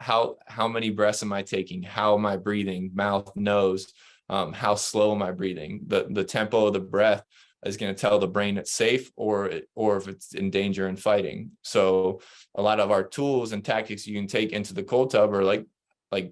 How many breaths am I taking? How am I breathing? Mouth, nose. How slow am I breathing? The tempo of the breath is going to tell the brain it's safe or if it's in danger and fighting. So a lot of our tools and tactics you can take into the cold tub are like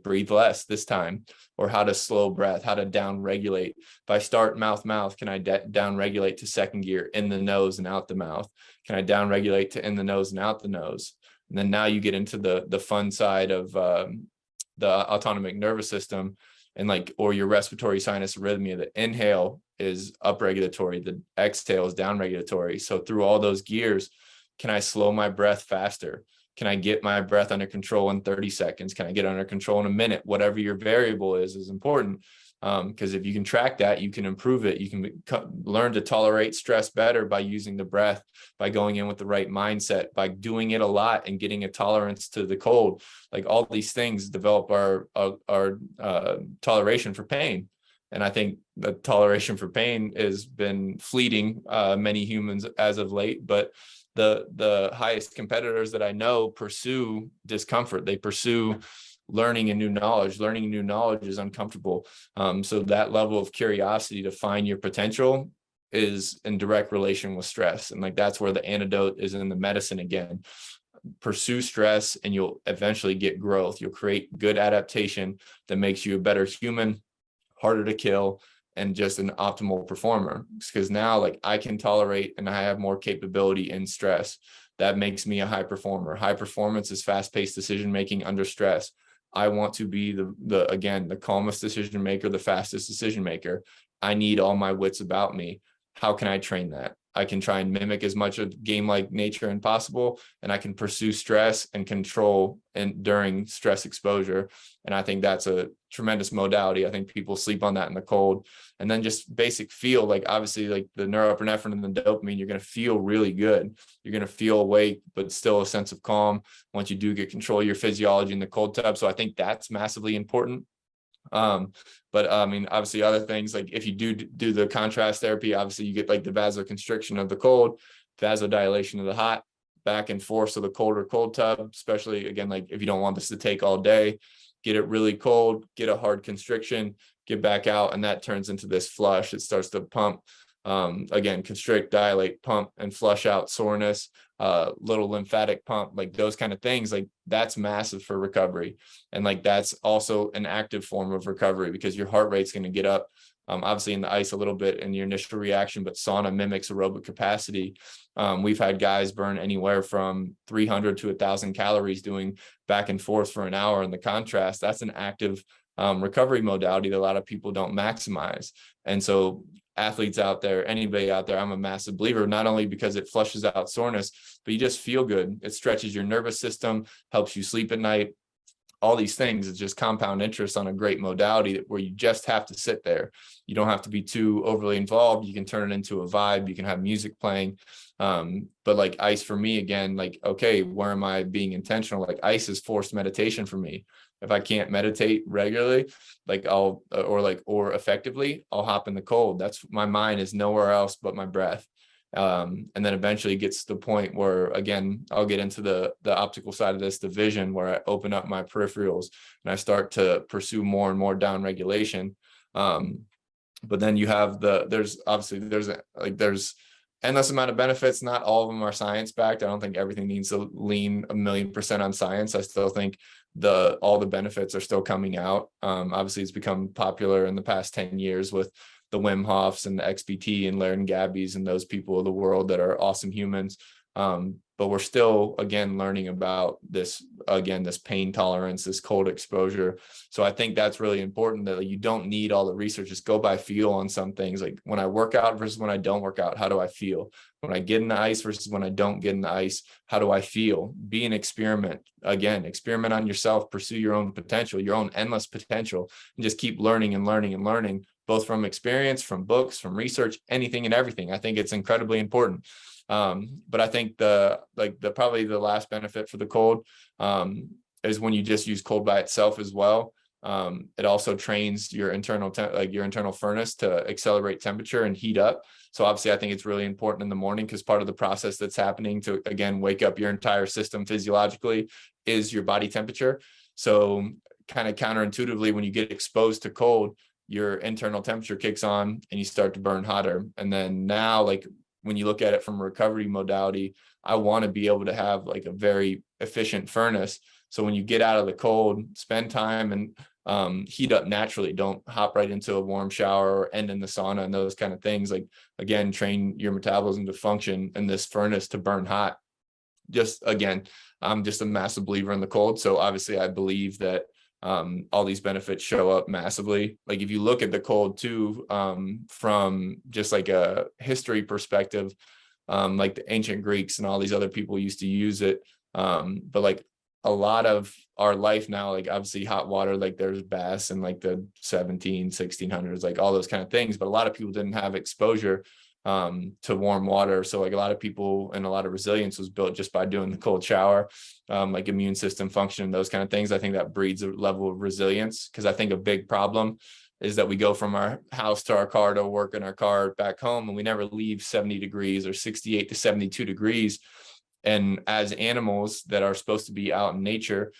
breathe less this time, or how to slow breath, how to down regulate. If I start mouth, can I down regulate to second gear, in the nose and out the mouth? Can I down regulate to in the nose and out the nose? And then now you get into the fun side of the autonomic nervous system, and like, or your respiratory sinus arrhythmia. The inhale is upregulatory, the exhale is downregulatory. So through all those gears, can I slow my breath faster? Can I get my breath under control in 30 seconds? Can I get under control in a minute? Whatever your variable is important. Because if you can track that, you can improve it. You can learn to tolerate stress better by using the breath, by going in with the right mindset, by doing it a lot and getting a tolerance to the cold. Like, all these things develop our toleration for pain. And I think the toleration for pain has been fleeting, many humans as of late, but the highest competitors that I know pursue discomfort. They pursue learning and new knowledge. Learning new knowledge is uncomfortable. So that level of curiosity to find your potential is in direct relation with stress. And like, that's where the antidote is in the medicine again. Pursue stress and you'll eventually get growth. You'll create good adaptation that makes you a better human, harder to kill, and just an optimal performer. Because now, like, I can tolerate and I have more capability in stress. That makes me a high performer. High performance is fast-paced decision making under stress. I want to be the calmest decision maker, the fastest decision maker. I need all my wits about me. How can I train that? I can try and mimic as much of game-like nature as possible, and I can pursue stress and control during stress exposure. And I think that's a tremendous modality. I think people sleep on that in the cold. And then just basic feel, like, obviously, like the norepinephrine and the dopamine, you're going to feel really good. You're going to feel awake, but still a sense of calm once you do get control of your physiology in the cold tub. So I think that's massively important. But I mean, obviously other things, like if you do the contrast therapy, obviously you get like the vasoconstriction of the cold, vasodilation of the hot, back and forth. So the colder cold tub, especially again, like if you don't want this to take all day, get it really cold, get a hard constriction, get back out. And that turns into this flush. It starts to pump, again, constrict, dilate, pump, and flush out soreness, little lymphatic pump, like those kind of things. Like, that's massive for recovery. And like, that's also an active form of recovery because your heart rate's going to get up, obviously in the ice a little bit in your initial reaction, but sauna mimics aerobic capacity. We've had guys burn anywhere from 300 to 1,000 calories doing back and forth for an hour in the contrast. That's an active recovery modality that a lot of people don't maximize. And so athletes out there, anybody out there, I'm a massive believer, not only because it flushes out soreness, but you just feel good. It stretches your nervous system, helps you sleep at night. All these things is just compound interest on a great modality where you just have to sit there. You don't have to be too overly involved. You can turn it into a vibe. You can have music playing. But like ice for me, again, like, okay, where am I being intentional? Like, ice is forced meditation for me. If I can't meditate regularly, like or effectively, I'll hop in the cold. That's, my mind is nowhere else but my breath. And then eventually gets to the point where, again, I'll get into the optical side of this, the vision, where I open up my peripherals and I start to pursue more and more down regulation. But then you have there's endless amount of benefits. Not all of them are science backed. I don't think everything needs to lean 1,000,000% on science. I still think all the benefits are still coming out. Obviously it's become popular in the past 10 years with the Wim Hofs and the XPT and Larry and Gabby's and those people of the world that are awesome humans. But we're still, again, learning about this, again, this pain tolerance, this cold exposure. So I think that's really important, that you don't need all the research. Just go by feel on some things. Like when I work out versus when I don't work out, how do I feel? When I get in the ice versus when I don't get in the ice, how do I feel? Be an experiment. Again, experiment on yourself, pursue your own potential, your own endless potential, and just keep learning and learning and learning, both from experience, from books, from research, anything and everything. I think it's incredibly important. But I think probably the last benefit for the cold is when you just use cold by itself as well. It also trains your internal furnace to accelerate temperature and heat up. So obviously I think it's really important in the morning, because part of the process that's happening to, again, wake up your entire system physiologically is your body temperature. So kind of counterintuitively, when you get exposed to cold, your internal temperature kicks on and you start to burn hotter. And then now, like, when you look at it from a recovery modality, I want to be able to have like a very efficient furnace. So when you get out of the cold, spend time and heat up naturally. Don't hop right into a warm shower or end in the sauna and those kind of things. Like, again, train your metabolism to function in this furnace to burn hot. Just, again, I'm just a massive believer in the cold. So obviously I believe that all these benefits show up massively. Like if you look at the cold too, from just like a history perspective, like the ancient Greeks and all these other people used to use it. But like a lot of our life now, like obviously hot water, like there's baths in like the 1600s, like all those kind of things. But a lot of people didn't have exposure to warm water. So like a lot of people, and a lot of resilience was built just by doing the cold shower, like immune system function and those kind of things. I think that breeds a level of resilience, because I think a big problem is that we go from our house to our car to work in our car back home, and we never leave 70 degrees or 68 to 72 degrees. And as animals that are supposed to be out in nature,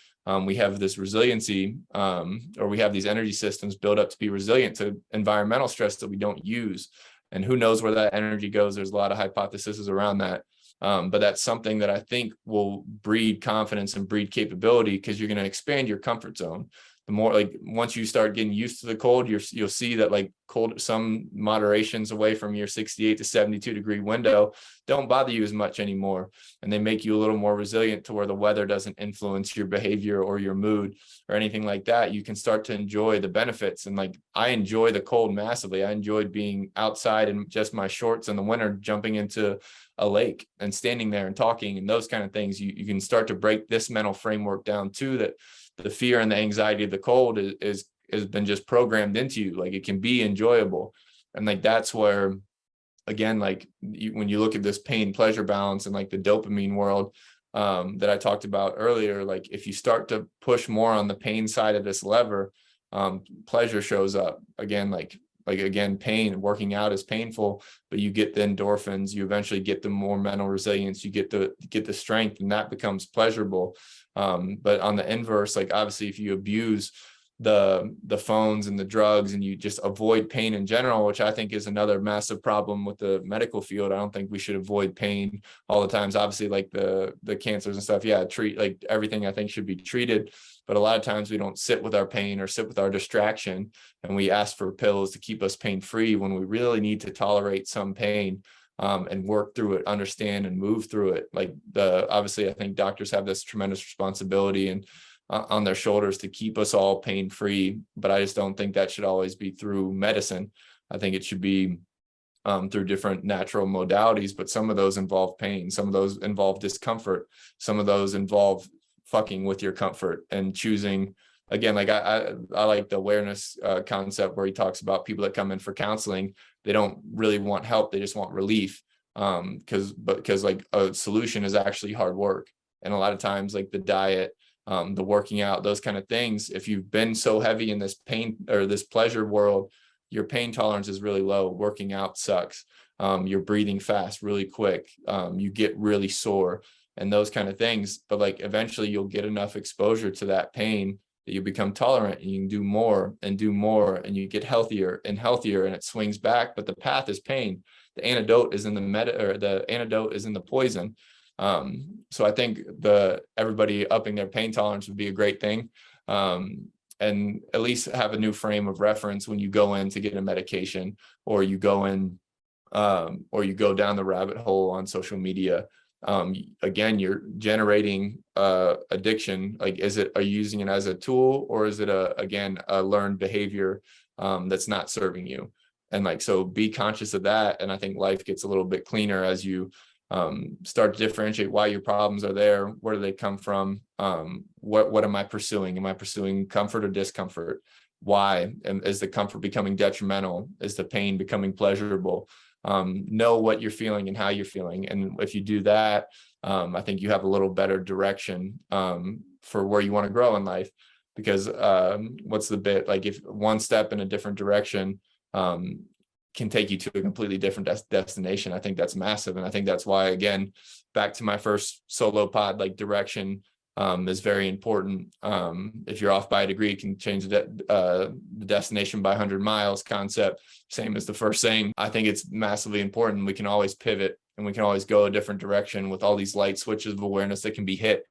we have this resiliency, or we have these energy systems built up to be resilient to environmental stress that we don't use. And who knows where that energy goes? There's a lot of hypotheses around that. But that's something that I think will breed confidence and breed capability, because you're going to expand your comfort zone. The more, like, once you start getting used to the cold, you'll see that like cold, some moderations away from your 68 to 72 degree window don't bother you as much anymore. And they make you a little more resilient to where the weather doesn't influence your behavior or your mood or anything like that. You can start to enjoy the benefits. And like, I enjoy the cold massively. I enjoyed being outside in just my shorts in the winter, jumping into a lake and standing there and talking and those kind of things. You can start to break this mental framework down too, that the fear and the anxiety of the cold has been just programmed into you. Like, it can be enjoyable. And like, that's where, again, like when you look at this pain pleasure balance and like the dopamine world that I talked about earlier, like if you start to push more on the pain side of this lever, pleasure shows up again. Like again, pain, working out is painful, but you get the endorphins, you eventually get the more mental resilience, you get the strength, and that becomes pleasurable. But on the inverse, like obviously if you abuse the phones and the drugs and you just avoid pain in general, which I think is another massive problem with the medical field. I don't think we should avoid pain all the times. Obviously, like the cancers and stuff, treat, like everything I think should be treated. But a lot of times we don't sit with our pain or sit with our distraction, and we ask for pills to keep us pain free when we really need to tolerate some pain and work through it, understand and move through it. Like obviously I think doctors have this tremendous responsibility and on their shoulders to keep us all pain free. But I just don't think that should always be through medicine. I think it should be through different natural modalities, but some of those involve pain. Some of those involve discomfort. Some of those involve fucking with your comfort and choosing. Again, like I like the awareness concept where he talks about people that come in for counseling. They don't really want help. They just want relief. Because like a solution is actually hard work. And a lot of times like the diet, the working out, those kind of things, if you've been so heavy in this pain or this pleasure world, your pain tolerance is really low. Working out sucks. You're breathing fast, really quick. You get really sore and those kind of things. But like eventually you'll get enough exposure to that pain that you become tolerant and you can do more and and you get healthier and healthier, and it swings back. But the path is pain. The antidote is in the antidote is in the poison. So I think everybody upping their pain tolerance would be a great thing. And at least have a new frame of reference when you go in to get a medication, or you go in, or you go down the rabbit hole on social media. again, you're generating addiction. Like, are you using it as a tool, or is it a learned behavior that's not serving you? And like, so be conscious of that. And I think life gets a little bit cleaner as you start to differentiate why your problems are there. Where do they come from? What am I pursuing? Am I pursuing comfort or discomfort? Why? And is the comfort becoming detrimental? Is the pain becoming pleasurable? Know what you're feeling and how you're feeling. And if you do that, I think you have a little better direction for where you want to grow in life. Because what's the bit, like, if one step in a different direction can take you to a completely different destination, I think that's massive. And I think that's why, again, back to my first solo pod, like, direction is very important. If you're off by a degree, it can change the destination by 100 miles concept. Same as the first saying. I think it's massively important. We can always pivot, and we can always go a different direction with all these light switches of awareness that can be hit.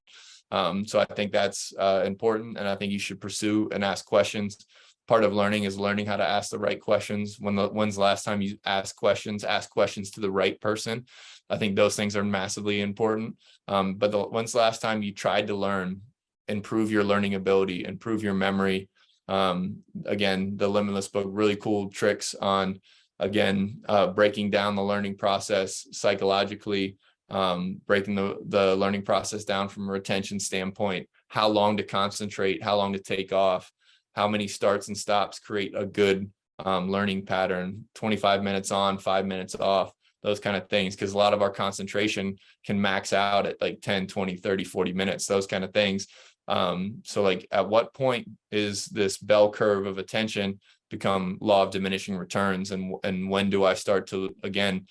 So I think that's important, and I think you should pursue and ask questions. Part of learning is learning how to ask the right questions. When's the last time you ask questions to the right person? I think those things are massively important. But when's the last time you tried to learn, improve your learning ability, improve your memory? Again, the Limitless book, really cool tricks on, again, breaking down the learning process psychologically, breaking the learning process down from a retention standpoint, how long to concentrate, how long to take off, how many starts and stops create a good learning pattern, 25 minutes on, 5 minutes off, those kind of things. Because a lot of our concentration can max out at like 10, 20, 30, 40 minutes, those kind of things. So like, at what point is this bell curve of attention become law of diminishing returns? And when do I start to, again,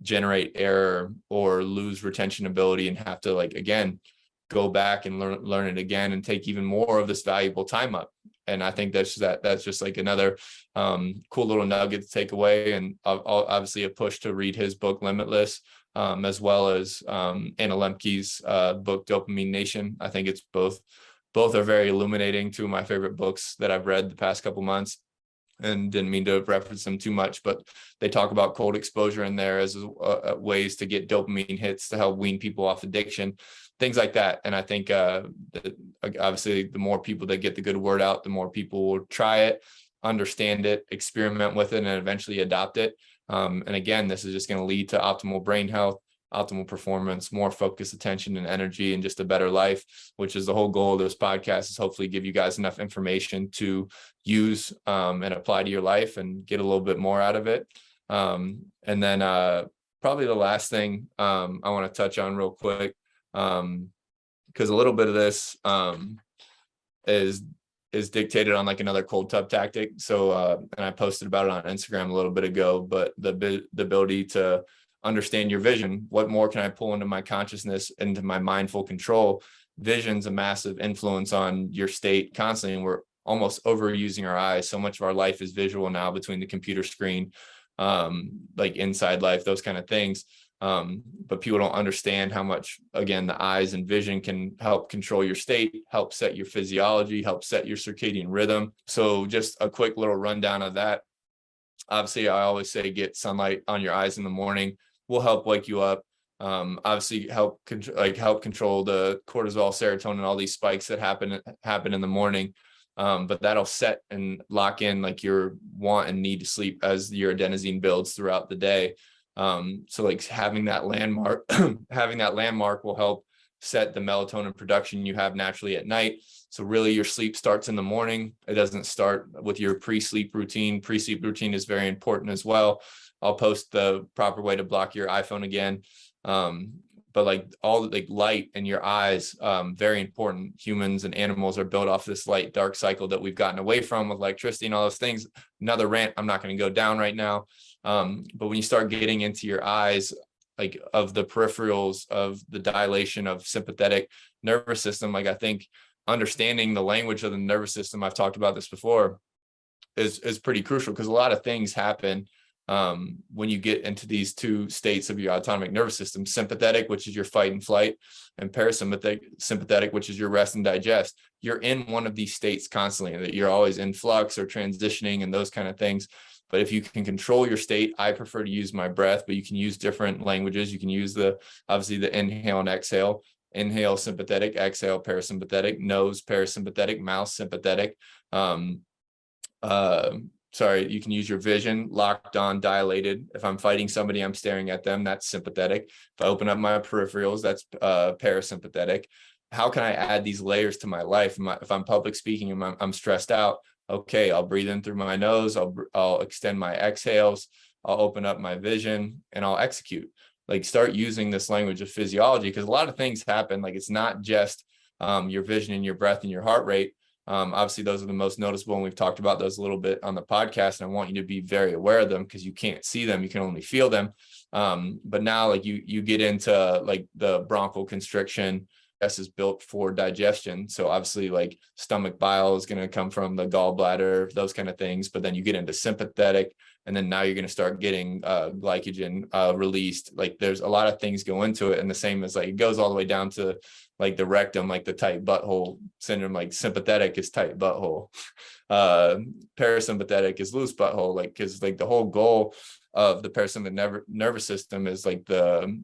generate error or lose retention ability and have to, like, again, go back and learn it again and take even more of this valuable time up? And I think that's just like another cool little nugget to take away. And obviously a push to read his book Limitless, as well as Anna Lemke's book Dopamine Nation. I think it's both are very illuminating. Two of my favorite books that I've read the past couple months. And didn't mean to reference them too much, but they talk about cold exposure in there as ways to get dopamine hits to help wean people off addiction, things like that. And I think obviously the more people that get the good word out, the more people will try it, understand it, experiment with it, and eventually adopt it. And again, this is just going to lead to optimal brain health, optimal performance, more focused attention and energy, and just a better life, which is the whole goal of this podcast, is hopefully give you guys enough information to use and apply to your life and get a little bit more out of it. And then probably the last thing I want to touch on real quick, because a little bit of this is dictated on like another cold tub tactic. So and I posted about it on Instagram a little bit ago, but the ability to understand your vision. What more can I pull into my consciousness, into my mindful control? Vision's a massive influence on your state constantly, and we're almost overusing our eyes. So much of our life is visual now, between the computer screen, like inside life, those kind of things. But people don't understand how much, again, the eyes and vision can help control your state, help set your physiology, help set your circadian rhythm. So just a quick little rundown of that. Obviously, I always say get sunlight on your eyes in the morning. Will help wake you up. Obviously help control the cortisol, serotonin, all these spikes that happen in the morning. But that'll set and lock in like your want and need to sleep as your adenosine builds throughout the day. So like having that landmark, will help set the melatonin production you have naturally at night. So really your sleep starts in the morning. It doesn't start with your pre-sleep routine. Pre-sleep routine is very important as well. I'll post the proper way to block your iPhone again. But like all like light in your eyes, very important. Humans and animals are built off this light dark cycle that we've gotten away from with electricity and all those things. Another rant I'm not going to go down right now. But when you start getting into your eyes, like of the peripherals of the dilation of sympathetic nervous system, like I think understanding the language of the nervous system, I've talked about this before, is pretty crucial, because a lot of things happen when you get into these two states of your autonomic nervous system: sympathetic, which is your fight and flight, and sympathetic, which is your rest and digest. You're in one of these states constantly, that you're always in flux or transitioning and those kind of things. But if you can control your state, I prefer to use my breath, but you can use different languages. You can use obviously the inhale and exhale. Inhale, sympathetic; exhale, parasympathetic; nose, parasympathetic; mouth, sympathetic. Sorry, you can use your vision, locked on, dilated. If I'm fighting somebody, I'm staring at them, that's sympathetic. If I open up my peripherals, that's parasympathetic. How can I add these layers to my life? If I'm public speaking and I'm stressed out, okay, I'll breathe in through my nose, I'll extend my exhales, I'll open up my vision, and I'll execute. Like, start using this language of physiology, because a lot of things happen. Like, it's not just your vision and your breath and your heart rate. Obviously, those are the most noticeable, and we've talked about those a little bit on the podcast, and I want you to be very aware of them, because you can't see them, you can only feel them. But now, like, you get into like the bronchoconstriction. This is built for digestion, so obviously, like, stomach bile is going to come from the gallbladder, those kind of things. But then you get into sympathetic, and then now you're going to start getting glycogen released. Like, there's a lot of things go into it, and the same as, like, it goes all the way down to like the rectum, like the tight butthole syndrome. Like, sympathetic is tight butthole, parasympathetic is loose butthole. Like, because like the whole goal of the parasympathetic nervous system is like the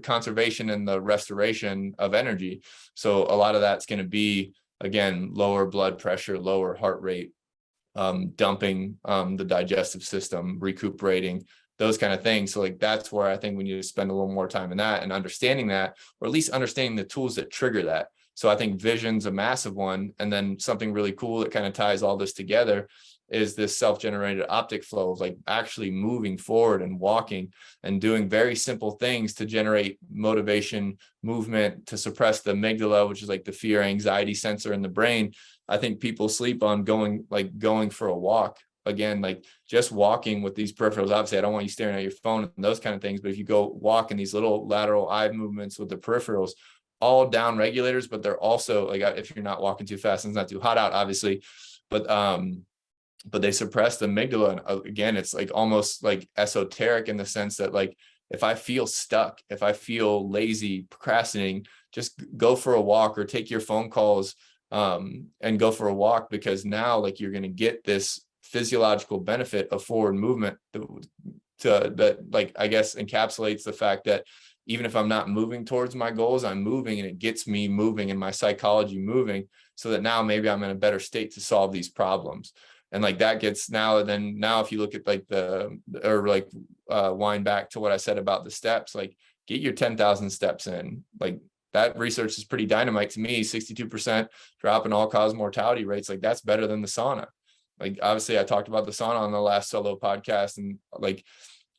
conservation and the restoration of energy. So a lot of that's going to be, again, lower blood pressure, lower heart rate, dumping the digestive system, recuperating, those kind of things. So like, that's where I think we need to spend a little more time in that, and understanding that, or at least understanding the tools that trigger that. So I think vision's a massive one. And then something really cool that kind of ties all this together is this self-generated optic flow of like actually moving forward and walking and doing very simple things to generate motivation, movement, to suppress the amygdala, which is like the fear anxiety sensor in the brain. I think people sleep on going for a walk. Again, like, just walking with these peripherals. Obviously, I don't want you staring at your phone and those kind of things, but if you go walk in these little lateral eye movements with the peripherals, all down regulators, but they're also, like, if you're not walking too fast and it's not too hot out, obviously, but they suppress the amygdala. And again, it's like almost like esoteric in the sense that, like, if I feel stuck, if I feel lazy, procrastinating, just go for a walk or take your phone calls and go for a walk, because now, like, you're going to get this physiological benefit of forward movement that, like, I guess encapsulates the fact that even if I'm not moving towards my goals, I'm moving, and it gets me moving and my psychology moving, so that now maybe I'm in a better state to solve these problems. And like, that gets now if you look at like wind back to what I said about the steps, like, get your 10,000 steps in. Like, that research is pretty dynamite to me. 62% drop in all-cause mortality rates. Like, that's better than the sauna. Like, obviously, I talked about the sauna on the last solo podcast, and like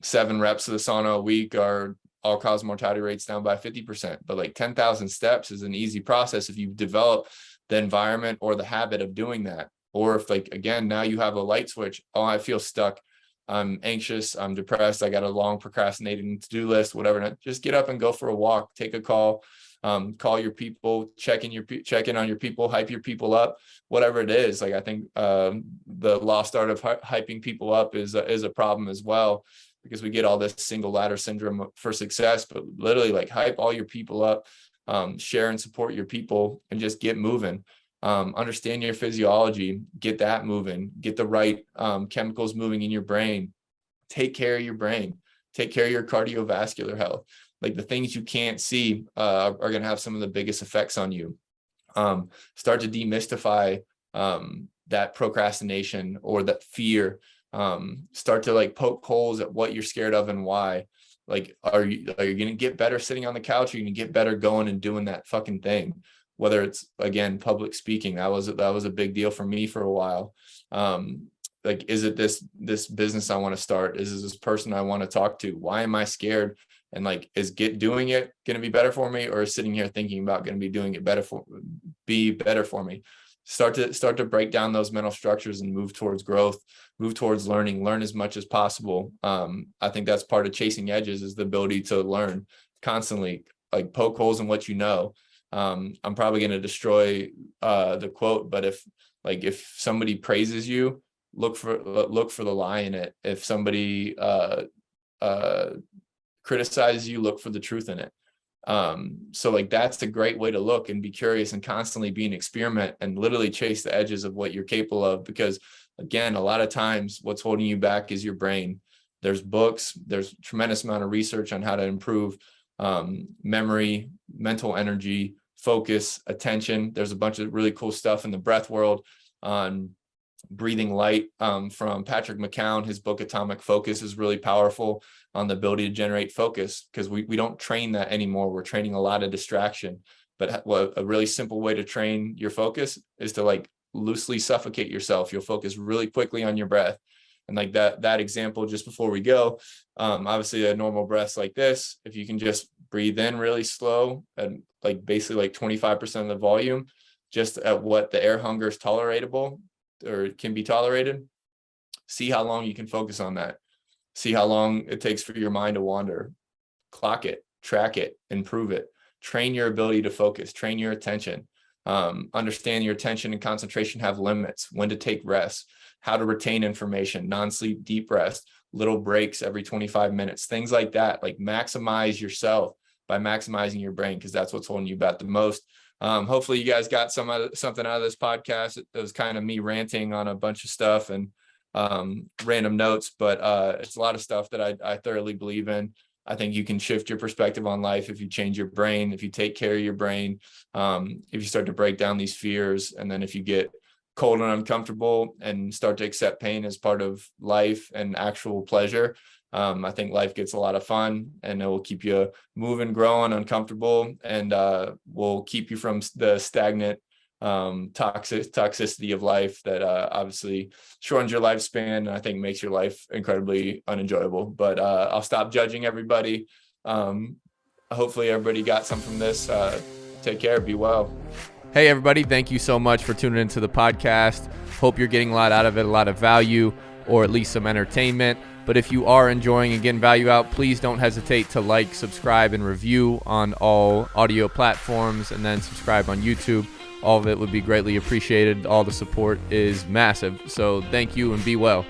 7 reps of the sauna a week are all-cause mortality rates down by 50%. But like 10,000 steps is an easy process if you develop the environment or the habit of doing that. Or if, like, again, now you have a light switch. Oh, I feel stuck, I'm anxious, I'm depressed, I got a long procrastinating to-do list, whatever. Just get up and go for a walk, take a call. Call your people, check in on your people, hype your people up, whatever it is. Like, I think the lost art of hyping people up is a problem as well, because we get all this single ladder syndrome for success. But literally, like, hype all your people up, share and support your people, and just get moving. Understand your physiology, get that moving, get the right chemicals moving in your brain. Take care of your brain, take care of your cardiovascular health. Like, the things you can't see are going to have some of the biggest effects on you. Start to demystify that procrastination or that fear. Start to, like, poke holes at what you're scared of and why. Like, are you going to get better sitting on the couch? Or are you going to get better going and doing that fucking thing? Whether it's, again, public speaking, that was a big deal for me for a while. Like, is it this business I want to start? Is this person I want to talk to? Why am I scared? And like, is doing it going to be better for me, or is sitting here thinking about going to be doing it better for me? Start to break down those mental structures and move towards growth, move towards learning, learn as much as possible. I think that's part of chasing edges, is the ability to learn constantly, like, poke holes in what you know. I'm probably going to destroy the quote, but if somebody praises you, look for the lie in it. If somebody criticizes you, look for the truth in it. So like that's a great way to look and be curious and constantly be an experiment and literally chase the edges of what you're capable of. Because again, a lot of times what's holding you back is your brain. There's books, there's a tremendous amount of research on how to improve memory, mental energy, focus, attention. There's a bunch of really cool stuff in the breath world on breathing light from Patrick McCown. His book Atomic Focus is really powerful on the ability to generate focus, because we don't train that anymore. We're training a lot of distraction. But a really simple way to train your focus is to like loosely suffocate yourself. You'll focus really quickly on your breath. And like that example just before we go, obviously a normal breath's like this. If you can just breathe in really slow and like basically like 25% of the volume, just at what the air hunger is tolerable or can be tolerated, see how long you can focus on that. See how long it takes for your mind to wander. Clock it, track it, improve it. Train your ability to focus, train your attention. Understand your attention and concentration have limits, when to take rest, how to retain information, non-sleep, deep rest, little breaks every 25 minutes, things like that. Like maximize yourself by maximizing your brain, because that's what's holding you back the most. Hopefully you guys got something out of this podcast. It was kind of me ranting on a bunch of stuff and random notes, but it's a lot of stuff that I thoroughly believe in. I think you can shift your perspective on life if you change your brain, if you take care of your brain, if you start to break down these fears, and then if you get cold and uncomfortable and start to accept pain as part of life and actual pleasure. I think life gets a lot of fun, and it will keep you moving, growing, uncomfortable, and will keep you from the stagnant toxicity of life that obviously shortens your lifespan, and I think makes your life incredibly unenjoyable. But I'll stop judging everybody. Hopefully everybody got some from this. Take care, be well. Hey everybody, thank you so much for tuning into the podcast. Hope you're getting a lot out of it, a lot of value, or at least some entertainment. But if you are enjoying and getting value out, please don't hesitate to like, subscribe, and review on all audio platforms, and then subscribe on YouTube. All of it would be greatly appreciated. All the support is massive. So thank you and be well.